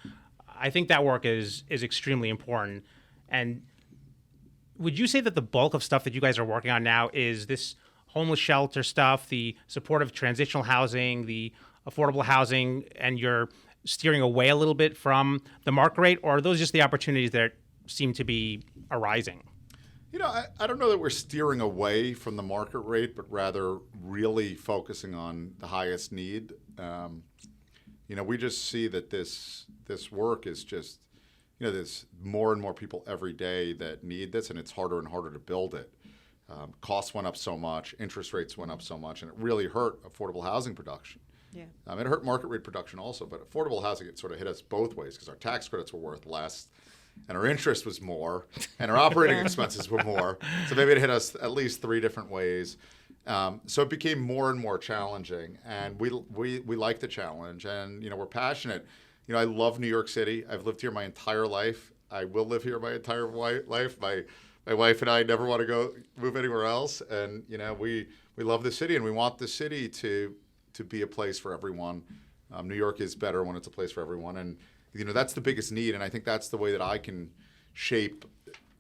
I think that work is extremely important. And would you say that the bulk of stuff that you guys are working on now is this homeless shelter stuff, the supportive transitional housing, the affordable housing, and you're steering away a little bit from the market rate, or are those just the opportunities that seem to be arising? I don't know that we're steering away from the market rate, but rather really focusing on the highest need. We just see that this work is just, there's more and more people every day that need this, and it's harder and harder to build it. Costs went up so much, interest rates went up so much, and it really hurt affordable housing production. Yeah. It hurt market rate production also, but affordable housing, it sort of hit us both ways because our tax credits were worth less, and our interest was more, and our operating expenses were more. So maybe it hit us at least 3 different ways. So it became more and more challenging, and we like the challenge, and we're passionate. I love New York City. I've lived here my entire life. I will live here my entire life. My wife and I never want to move anywhere else, and we love the city, and we want the city to be a place for everyone. New York is better when it's a place for everyone, and that's the biggest need, and I think that's the way that I can shape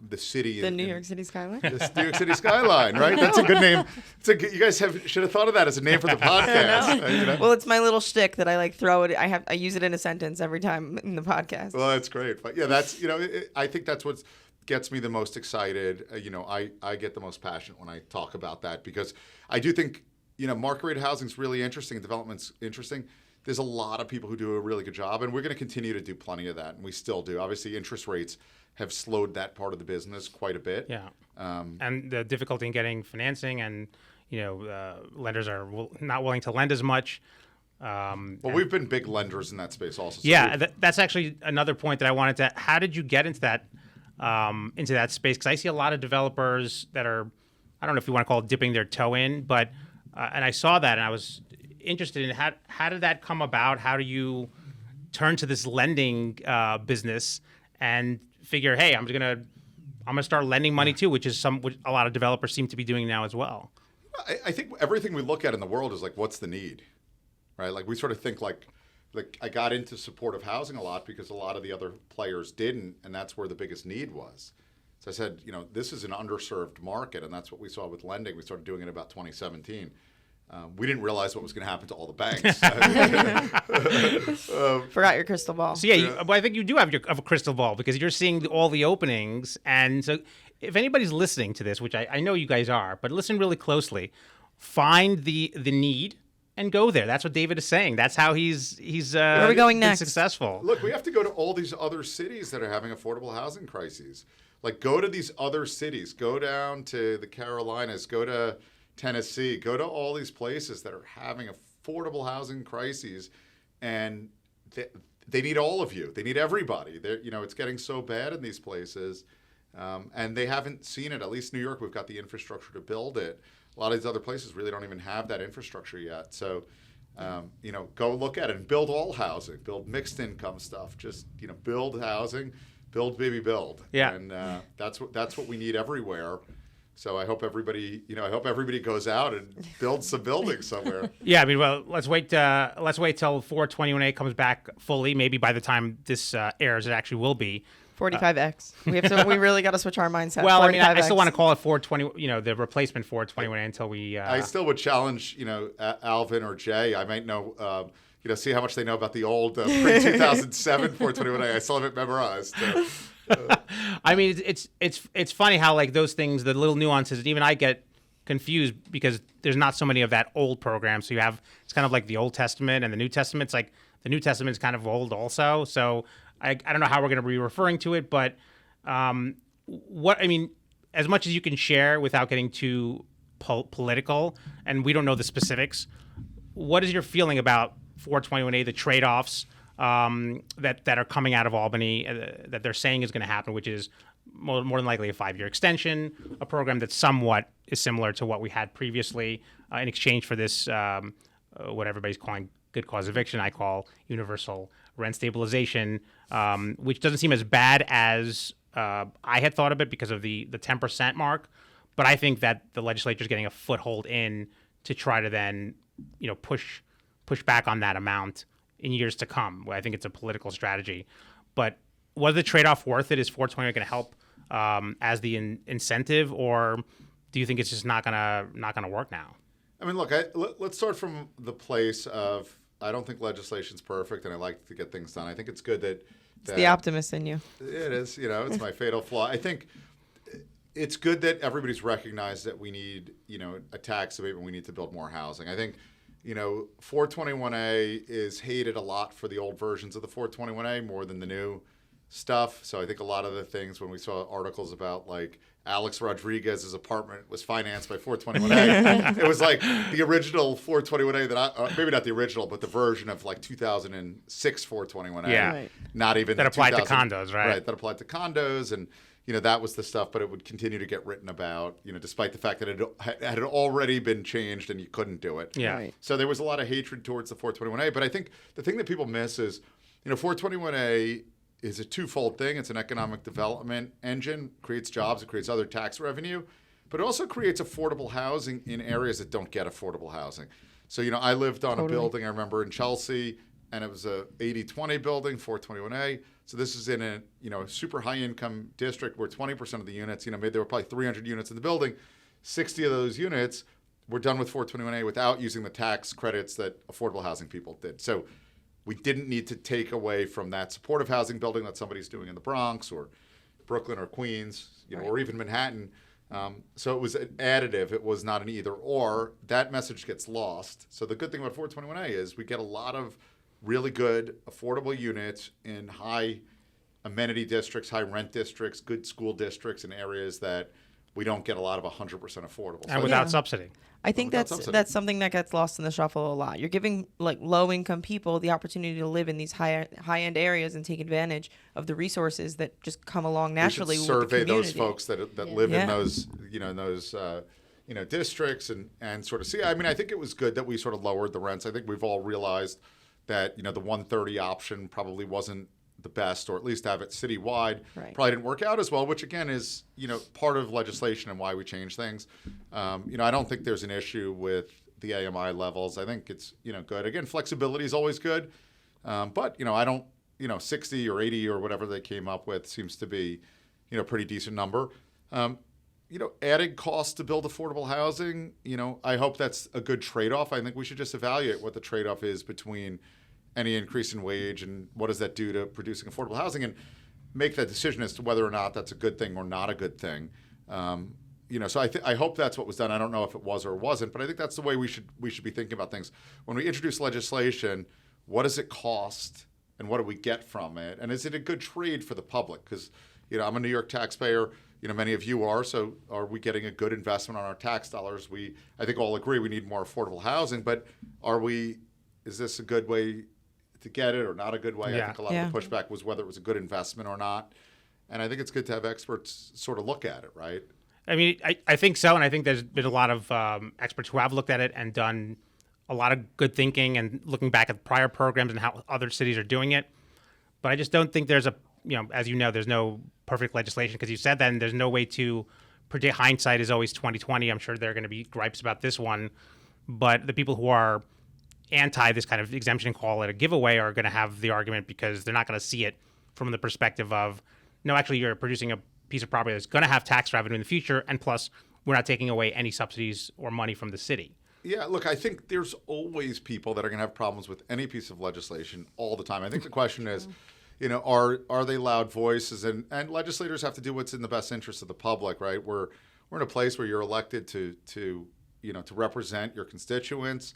the city. The New York City Skyline? The New York City Skyline, right? That's a good name. You guys should have thought of that as a name for the podcast. Well, it's my little shtick that I like throw it. I use it in a sentence every time in the podcast. Well, that's great. But yeah, that's I think that's what gets me the most excited. I get the most passionate when I talk about that, because I do think market rate housing is really interesting. Development's interesting. There's a lot of people who do a really good job, and we're going to continue to do plenty of that, and we still do. Obviously, interest rates have slowed that part of the business quite a bit. Yeah. And the difficulty in getting financing, and lenders are not willing to lend as much. We've been big lenders in that space also. So that's actually another point that I wanted to. How did you get into that space? Because I see a lot of developers that are, I don't know if you want to call it dipping their toe in, but and I saw that and I was interested in how did that come about? How do you turn to this lending business and figure, hey, I'm gonna start lending money too, which is which a lot of developers seem to be doing now as well. I think everything we look at in the world is like, what's the need, right? Like we sort of think like I got into supportive housing a lot because a lot of the other players didn't, and that's where the biggest need was. So I said, this is an underserved market, and that's what we saw with lending. We started doing it about 2017. We didn't realize what was going to happen to all the banks. Forgot your crystal ball. So but I think you do have a crystal ball because you're seeing all the openings. And so if anybody's listening to this, which I know you guys are, but listen really closely, find the need and go there. That's what David is saying. That's how he's where are we going next? Successful. Look, we have to go to all these other cities that are having affordable housing crises. Like go to these other cities. Go down to the Carolinas. Go to Tennessee, go to all these places that are having affordable housing crises, and they need all of you. They need everybody. It's getting so bad in these places, and they haven't seen it. At least New York, we've got the infrastructure to build it. A lot of these other places really don't even have that infrastructure yet. So, go look at it and build all housing, build mixed income stuff. Just build housing, build baby build. Yeah, and that's what we need everywhere. So I hope everybody goes out and builds some buildings somewhere. Yeah, I mean, well, let's wait till 421A comes back fully. Maybe by the time this airs, it actually will be 45X. We really got to switch our mindset. Well, 45X. I mean, I still want to call it 420. The replacement 421A until we. I still would challenge, Alvin or Jay. I might know. See how much they know about the old pre-2007 421A. I still have it memorized. I mean, it's funny how like those things, the little nuances, even I get confused because there's not so many of that old program. So it's kind of like the Old Testament and the New Testament. It's like the New Testament is kind of old also. So I don't know how we're going to be referring to it, but as much as you can share without getting too political, and we don't know the specifics, what is your feeling about 421A, the trade-offs that are coming out of Albany that they're saying is going to happen, which is more than likely a 5-year extension, a program that somewhat is similar to what we had previously in exchange for this, what everybody's calling good cause eviction, I call universal rent stabilization, which doesn't seem as bad as I had thought of it because of the 10% mark. But I think that the legislature is getting a foothold in to try to then push back on that amount in years to come. I think it's a political strategy. But was the trade-off worth it? Is 420 going to help as the incentive, or do you think it's just not gonna work now? I mean, look, let's start from the place of I don't think legislation's perfect, and I like to get things done. I think it's good that it's the optimist in you. It is, it's my fatal flaw. I think it's good that everybody's recognized that we need, a tax abatement. We need to build more housing. I think 421A is hated a lot for the old versions of the 421A more than the new stuff. So I think a lot of the things when we saw articles about like Alex Rodriguez's apartment was financed by 421A, it was like the original 421A that maybe not the original, but the version of like 2006 421A. Yeah. Right. Not even that applied to condos, right? Right. That applied to condos, and that was the stuff, but it would continue to get written about, despite the fact that it had already been changed and you couldn't do it. Yeah. Right. So there was a lot of hatred towards the 421A. But I think the thing that people miss is, 421A is a twofold thing. It's an economic development engine, creates jobs, it creates other tax revenue, but it also creates affordable housing in areas that don't get affordable housing. So, I lived on a building, I remember, in Chelsea, and it was a 80-20 building, 421A. So this is in a super high income district where 20% of the units, maybe there were probably 300 units in the building. 60 of those units were done with 421A without using the tax credits that affordable housing people did. So we didn't need to take away from that supportive housing building that somebody's doing in the Bronx or Brooklyn or Queens, or even Manhattan. So it was an additive. It was not an either or. That message gets lost. So the good thing about 421A is we get a lot of really good, affordable units in high amenity districts, high rent districts, good school districts in areas that we don't get a lot of 100% affordable. And without subsidy. I think that's something that gets lost in the shuffle a lot. You're giving like low income people the opportunity to live in these high end areas and take advantage of the resources that just come along naturally. We should survey with the those folks that live in those districts and sort of see. I mean, I think it was good that we sort of lowered the rents. I think we've all realized that the 130 option probably wasn't the best, or at least have it citywide. Right. Probably didn't work out as well, which again is part of legislation and why we change things. I don't think there's an issue with the AMI levels. I think it's good. Again, flexibility is always good, but I don't 60 or 80 or whatever they came up with seems to be pretty decent number. Adding costs to build affordable housing. I hope that's a good trade-off. I think we should just evaluate what the trade-off is between any increase in wage and what does that do to producing affordable housing, and make that decision as to whether or not that's a good thing or not a good thing. So I hope that's what was done. I don't know if it was or wasn't, but I think that's the way we should be thinking about things. When we introduce legislation, what does it cost and what do we get from it? And is it a good trade for the public? Because I'm a New York taxpayer. Many of you are. So are we getting a good investment on our tax dollars? I think all agree we need more affordable housing, but is this a good way to get it or not a good way? Yeah. I think a lot of the pushback was whether it was a good investment or not. And I think it's good to have experts sort of look at it, right? I mean, I think so. And I think there's been a lot of experts who have looked at it and done a lot of good thinking and looking back at prior programs and how other cities are doing it. But I just don't think there's as there's no perfect legislation, because you said that, and there's no way to predict. Hindsight is always 20/20. I'm sure there are going to be gripes about this one. But the people who are anti this kind of exemption, call it a giveaway, are going to have the argument because they're not going to see it from the perspective of, no, actually you're producing a piece of property that's going to have tax revenue in the future, and plus we're not taking away any subsidies or money from the city. Yeah, look, I think there's always people that are going to have problems with any piece of legislation all the time. I think the question is, are they loud voices? And legislators have to do what's in the best interest of the public, right? We're in a place where you're elected to represent your constituents.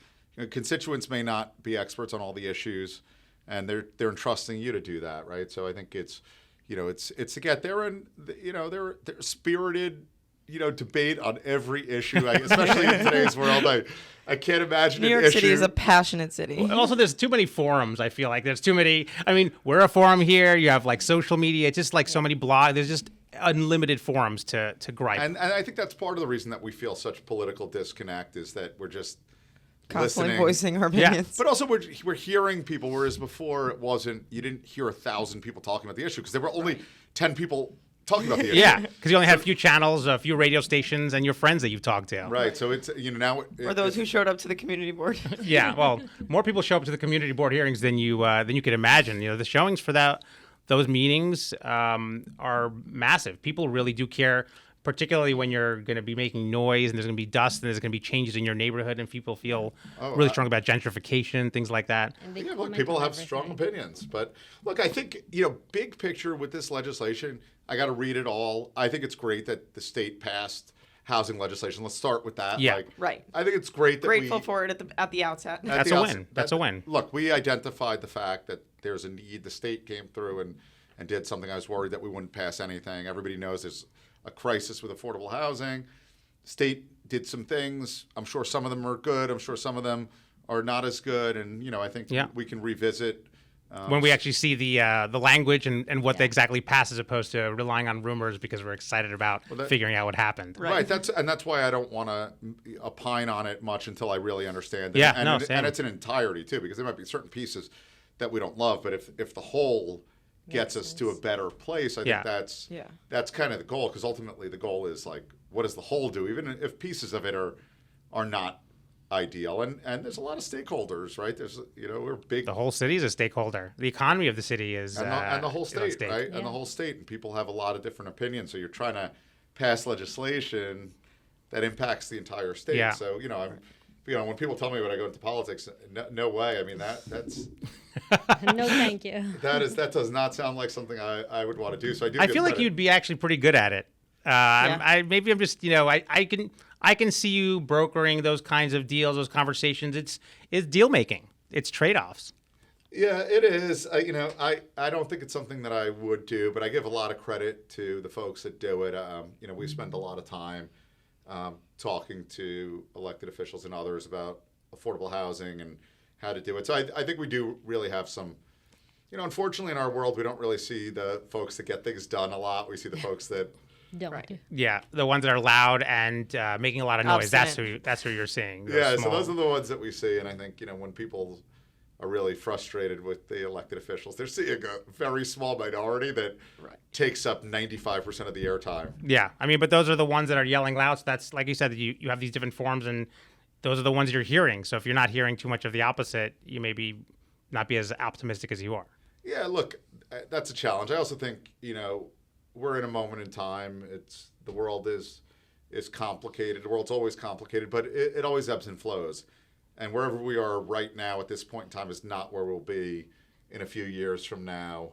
Constituents may not be experts on all the issues, and they're entrusting you to do that, right? So I think it's to get there, and they're spirited, debate on every issue, especially in today's world. I can't imagine New York City is a passionate city. And also, there's too many forums. I feel like there's too many. I mean, we're a forum here. You have like social media. It's just like so many blogs. There's just unlimited forums to gripe. And I think that's part of the reason that we feel such political disconnect is that we're just constantly listening. voicing our opinions. But also we're hearing people, whereas before you didn't hear 1,000 people talking about the issue because there were only 10 people talking about the issue. Yeah, because you only had a few channels, a few radio stations, and your friends that you've talked to. Right. So it's now. Or those who showed up to the community board. Yeah. Well, more people show up to the community board hearings than you could imagine. The showings for those meetings are massive. People really do care, particularly when you're going to be making noise and there's going to be dust and there's going to be changes in your neighborhood and people feel really strong about gentrification, things like that. Yeah, look, people have strong opinions. But look, I think, big picture with this legislation, I got to read it all. I think it's great that the state passed housing legislation. Let's start with that. Yeah. Right. I think it's great that Grateful for it at the outset. That's a win. That's a win. Look, we identified the fact that there's a need. The state came through and did something. I was worried that we wouldn't pass anything. Everybody knows there's a crisis with affordable housing. State did some things. I'm sure some of them are good. I'm sure some of them are not as good. And, I think we can revisit. When we actually see the language and what they exactly pass, as opposed to relying on rumors because we're excited about figuring out what happened. Right. That's why I don't want to opine on it much until I really understand it. Yeah, and it's an entirety, too, because there might be certain pieces that we don't love. But if the whole gets us to a better place, I think that's kind of the goal, because ultimately the goal is like, what does the whole do, even if pieces of it are not ideal. And there's a lot of stakeholders, right? There's we're big. The whole city is a stakeholder. The economy of the city is and the whole state, right? Yeah. And the whole state, and people have a lot of different opinions. So you're trying to pass legislation that impacts the entire state. Yeah. So when people tell me when I go into politics, no way. I mean that's No, thank you. that does not sound like something I would want to do. So I feel like you'd be actually pretty good at it. Maybe I'm just, I can see you brokering those kinds of deals, those conversations. It's deal making. It's trade-offs. Yeah, it is. I don't think it's something that I would do, but I give a lot of credit to the folks that do it. We spend a lot of time talking to elected officials and others about affordable housing and how to do it. So I think we do really have some, unfortunately in our world, we don't really see the folks that get things done a lot. We see the folks that Don't. Yeah, the ones that are loud and making a lot of noise. Obstinate. That's who you're seeing. Yeah, so those are the ones that we see. And I think, when people are really frustrated with the elected officials, they're seeing a very small minority that takes up 95% of the airtime. Yeah, but those are the ones that are yelling loud. So that's, like you said, you have these different forms, and those are the ones you're hearing. So if you're not hearing too much of the opposite, you maybe not be as optimistic as you are. Yeah, look, that's a challenge. I also think, we're in a moment in time. The world is complicated. The world's always complicated, but it always ebbs and flows. And wherever we are right now at this point in time is not where we'll be in a few years from now.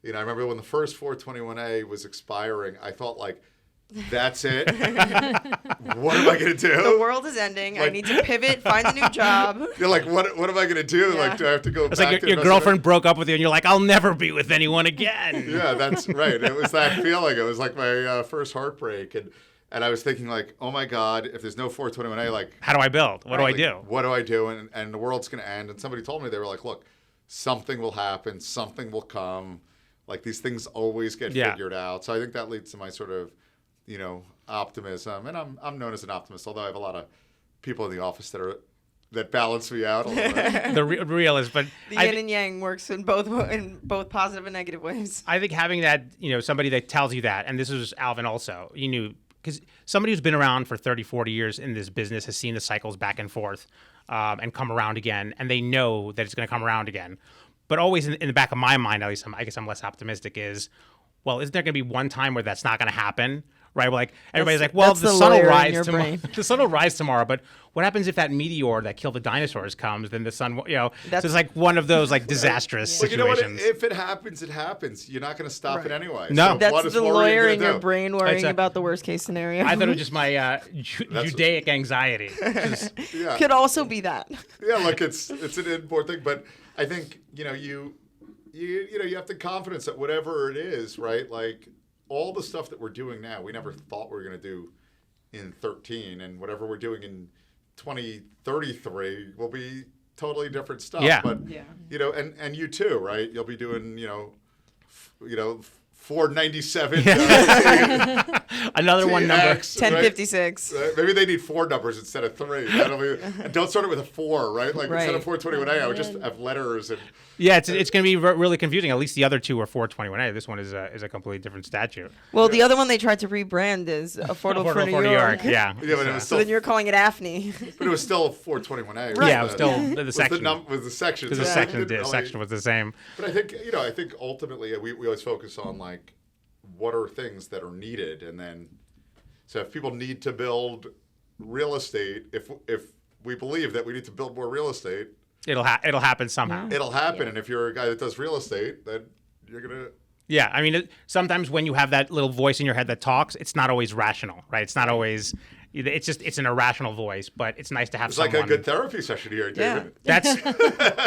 I remember when the first 421A was expiring, I felt like, that's it. What am I going to do? The world is ending. I need to pivot, find a new job. You're like, what am I going to do? Yeah. Do I have to go It's back like to your girlfriend broke up with you, and you're like, I'll never be with anyone again. Yeah, that's right. It was that feeling. It was like my first heartbreak. And I was thinking, like, oh, my God, if there's no 421A, like... How do I build? What do I do? What do I do? And the world's going to end. And somebody told me, they were like, look, something will happen. Something will come. Like, these things always get figured out. So I think that leads to my sort of, optimism. And I'm known as an optimist, although I have a lot of people in the office that balance me out a little bit. The realist, but the yin and yang works in both positive and negative ways. I think having that, somebody that tells you that, and this was Alvin also, because somebody who's been around for 30, 40 years in this business has seen the cycles back and forth and come around again, and they know that it's going to come around again. But always in the back of my mind, at least I guess I'm less optimistic, is, well, isn't there going to be one time where that's not going to happen? Right, like everybody's like, well, the sun will rise tomorrow. The sun will rise tomorrow, but what happens if that meteor that killed the dinosaurs comes? Then the sun, so it's like one of those like disastrous situations. You know what? If it happens, it happens. You're not going to stop it anyway. No, so that's the lawyer in your brain worrying about the worst case scenario. I thought it was just my Judaic anxiety. Could also be that. Yeah, look, it's an important thing, but I think you have the confidence that whatever it is, right, like. All the stuff that we're doing now, we never thought we were going to do in 13, and whatever we're doing in 2033 will be totally different stuff. Yeah. But and you too, right? You'll be doing 497. Another one number. 1056. Right? Maybe they need 4 numbers instead of 3. And don't start it with a 4, right? Like instead of 421A, I would just have letters and. Yeah, it's going to be really confusing. At least the other two are 421A. This one is a completely different statute. Well, the other one they tried to rebrand is Affordable for New York. Yeah. But it was so then you're calling it AFNI. But it was still 421A. Right. Yeah, it was still the section. Was the section. Because the section was the same. But I think ultimately we always focus on like what are things that are needed, and then so if people need to build real estate, if we believe that we need to build more real estate. It'll happen somehow. It'll happen, and if you're a guy that does real estate, then you're gonna. Yeah, sometimes when you have that little voice in your head that talks, it's not always rational, right? It's not always. It's an irrational voice, but it's nice to have. It's someone. like a good therapy session here, David. Yeah.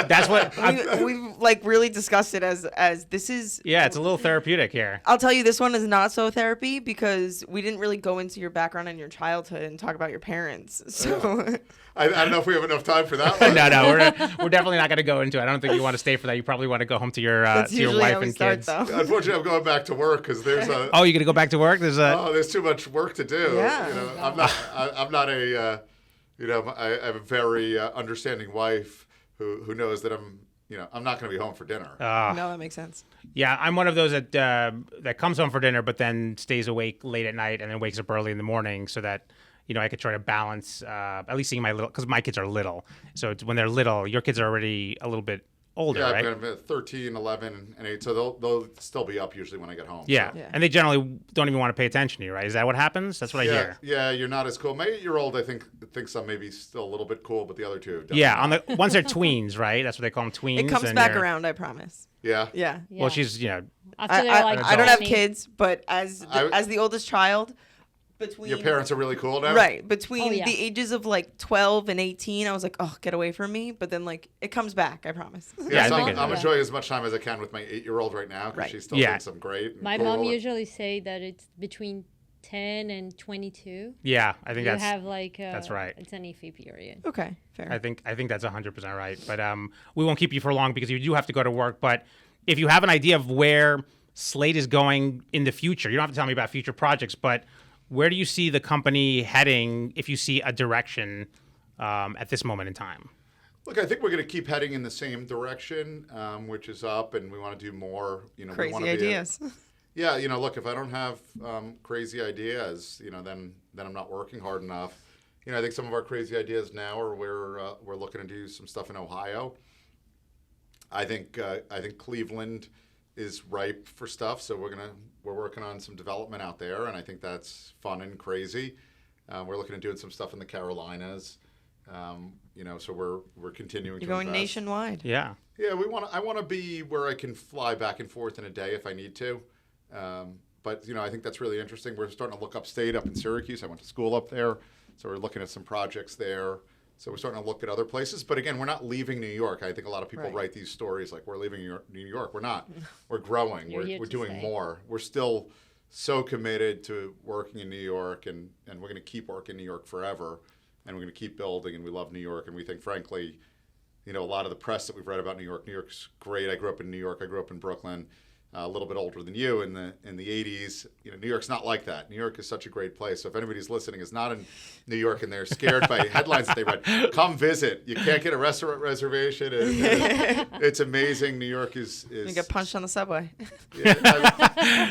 That's what we've like really discussed it as this is. Yeah, it's a little therapeutic here. I'll tell you, this one is not so therapy because we didn't really go into your background and your childhood and talk about your parents. So. I don't know if we have enough time for that one. No, we're definitely not going to go into it. I don't think you want to stay for that. You probably want to go home to your wife and kids. Unfortunately, I'm going back to work because there's a. Oh, you're going to go back to work? There's too much work to do. Yeah. I'm not a. I have a very understanding wife who knows that I'm not going to be home for dinner. No, that makes sense. Yeah, I'm one of those that comes home for dinner but then stays awake late at night and then wakes up early in the morning so that. I could try to balance, at least seeing my little, because my kids are little. So when they're little, your kids are already a little bit older, right? Yeah, I've got 13, 11, and 8. So they'll still be up usually when I get home. Yeah. So. And they generally don't even want to pay attention to you, right? Is that what happens? That's what I hear. Yeah, you're not as cool. My 8-year-old, I think, thinks I'm maybe still a little bit cool, but the other two. Yeah, once they're tweens, right? That's what they call them, tweens. It comes back around, I promise. Yeah. Yeah. Well, she's After I, they're I, like I don't have 20. kids, but as the oldest child, between Your parents are really cool now? right between Oh, yeah. the ages of like 12 and 18, I was like, oh, get away from me. But then like it comes back, I promise. Yeah, I so think I'm it- enjoying as much time as I can with my 8-year-old right now because Right. she's still Yeah. doing some great. And My cool. mom usually say that it's between 10 and 22. yeah. I think You that's have like that's right. It's an iffy period. Okay, fair. I think that's 100% right. But we won't keep you for long because you do have to go to work. But if you have an idea of where Slate is going in the future, you don't have to tell me about future projects, but where do you see the company heading if you see a direction at this moment in time? Look, I think we're going to keep heading in the same direction, which is up, and we want to do more. We Crazy want to ideas. Yeah, look, if I don't have crazy ideas, then I'm not working hard enough. I think some of our crazy ideas now are we're looking to do some stuff in Ohio. I think Cleveland is ripe for stuff, so we're working on some development out there, and I think that's fun and crazy. We're looking at doing some stuff in the Carolinas. So we're continuing You're to going invest. nationwide. Yeah. Yeah, I want to be where I can fly back and forth in a day if I need to. But I think that's really interesting. We're starting to look upstate, up in Syracuse. I went to school up there, so we're looking at some projects there. So we're starting to look at other places. But again, we're not leaving New York. I think a lot of people Right. write these stories like we're leaving New York. We're not. We're growing. You're here We're to doing stay. more. We're still so committed to working in New York, and we're going to keep working in New York forever. And we're going to keep building, and we love New York. And we think, frankly, a lot of the press that we've read about New York's great. I grew up in New York. I grew up in Brooklyn. A little bit older than you in the 80s. New York's not like that. New York is such a great place. So if anybody's listening is not in New York and they're scared by headlines that they read, come visit. You can't get a restaurant reservation. It's amazing. New York is You get punched on the subway.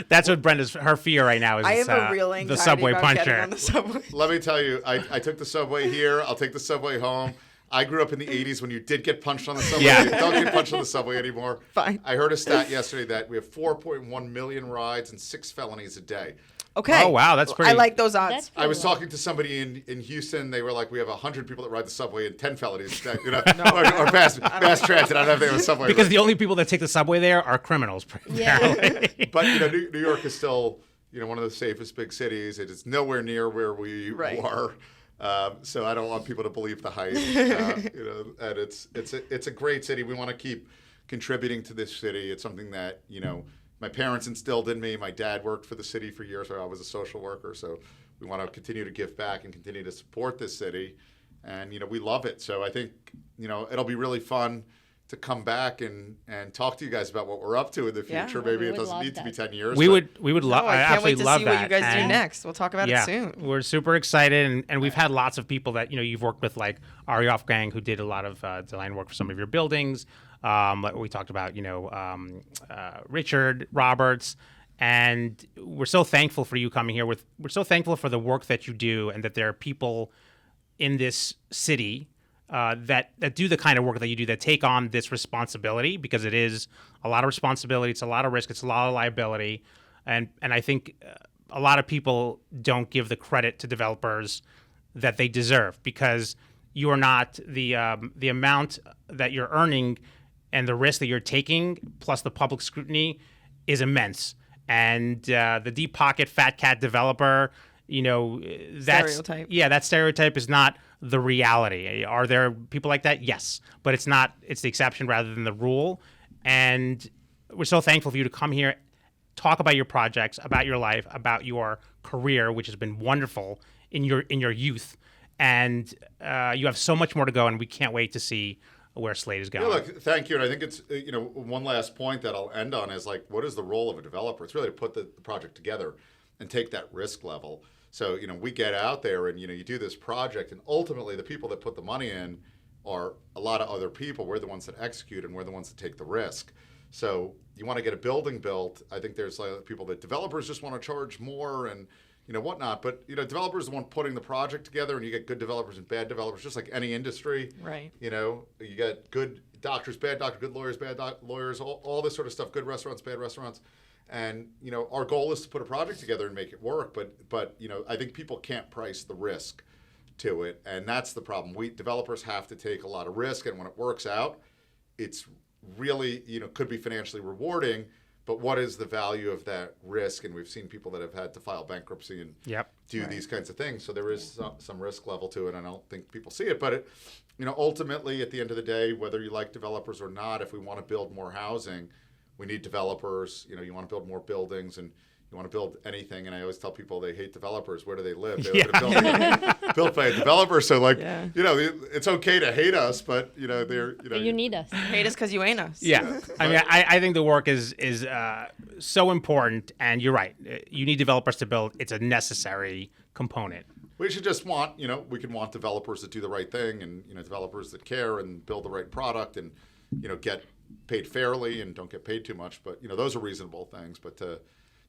That's what her fear right now is. I have a real the anxiety subway about getting puncher. on the subway. Let me tell you, I took the subway here. I'll take the subway home. I grew up in the 80s when you did get punched on the subway. Yeah. You don't get punched on the subway anymore. Fine. I heard a stat yesterday that we have 4.1 million rides and 6 felonies a day. Okay. Oh, wow, that's pretty- I like those odds. That's I was pretty low. talking to somebody in Houston. They were like, we have 100 people that ride the subway and 10 felonies. Or fast transit. I don't know if they have a subway. Because the only people that take the subway there are criminals. Yeah. apparently. But New York is still one of the safest big cities. It is nowhere near where we Right. are. So I don't want people to believe the hype. And it's a great city. We want to keep contributing to this city. It's something that my parents instilled in me. My dad worked for the city for years. So I was a social worker. So we want to continue to give back and continue to support this city. And we love it. So I think it'll be really fun to come back and talk to you guys about what we're up to in the Yeah. future. We Maybe it would doesn't love need to be that. 10 years. we but would love. No, I can't absolutely wait to love see that. what you guys do And- next. We'll talk about it soon. We're super excited, and we've had lots of people that you've worked with, like Ari Gang, who did a lot of design work for some of your buildings. Like we talked about, Richard Roberts, and we're so thankful for you coming here. We're so thankful for the work that you do, and that there are people in this city that do the kind of work that you do, that take on this responsibility, because it is a lot of responsibility, it's a lot of risk, it's a lot of liability, and I think a lot of people don't give the credit to developers that they deserve, because you are not the amount that you're earning and the risk that you're taking, plus the public scrutiny, is immense. And the deep pocket fat cat developer, that's Stereotype. Yeah, that stereotype is not the reality. Are there people like that? Yes, but it's not. It's the exception rather than the rule. And we're so thankful for you to come here, talk about your projects, about your life, about your career, which has been wonderful in your youth. And you have so much more to go, and we can't wait to see where Slate is going. Yeah, look, thank you. And I think it's, one last point that I'll end on is like, what is the role of a developer? It's really to put the project together and take that risk level. So, we get out there and, you do this project, and ultimately the people that put the money in are a lot of other people. We're the ones that execute, and we're the ones that take the risk. So you want to get a building built. I think there's people that developers just want to charge more and, whatnot. But, developers are the one putting the project together, and you get good developers and bad developers, just like any industry. Right. You get good doctors, bad doctors, good lawyers, bad lawyers, all this sort of stuff, good restaurants, bad restaurants. And, our goal is to put a project together and make it work. But I think people can't price the risk to it. And that's the problem. Developers have to take a lot of risk. And when it works out, it's really, could be financially rewarding, but what is the value of that risk? And we've seen people that have had to file bankruptcy and do these kinds of things. So there is some risk level to it. I don't think people see it, but ultimately at the end of the day, whether you like developers or not, if we want to build more housing, we need developers. You want to build more buildings, and you want to build anything. And I always tell people they hate developers. Where do they live? They live in a building built by a developer. So it's okay to hate us, but they're you need us. Hate us because you ain't us. Yeah, I mean, I think the work is so important, and you're right. You need developers to build. It's a necessary component. We should just want, we can want developers that do the right thing, and developers that care and build the right product, and get paid fairly and don't get paid too much. But those are reasonable things. But to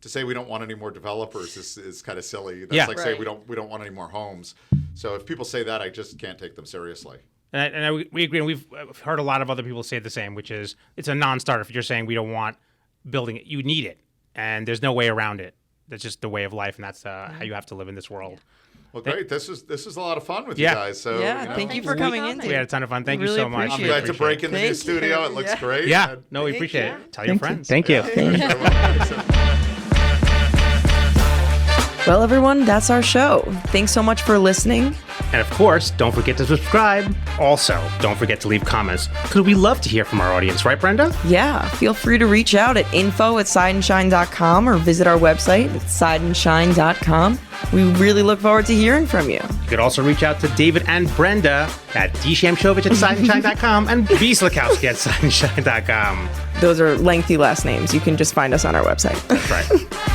say we don't want any more developers is kind of silly. That's like saying we don't want any more homes. So if people say that, I just can't take them seriously. And we agree. And we've heard a lot of other people say the same, which is it's a non-starter. If you're saying we don't want building it, you need it, and there's no way around it. That's just the way of life, and that's how you have to live in this world. Yeah. Well, great. This is a lot of fun with you guys. So thank you for coming in. We had a ton of fun. Thank you really so much. I'm glad to break in the new studio. It looks great. Yeah. No, we appreciate it. Tell your friends. Thank you. Well, everyone, that's our show. Thanks so much for listening. And of course, don't forget to subscribe. Also, don't forget to leave comments, because we love to hear from our audience, right, Brenda? Yeah, feel free to reach out at info@sideandshine.com or visit our website at sideandshine.com. We really look forward to hearing from you. You could also reach out to David and Brenda at dshamshovich@sideandshine.com and Bieslakowski at sideandshine.com. Those are lengthy last names. You can just find us on our website. That's right.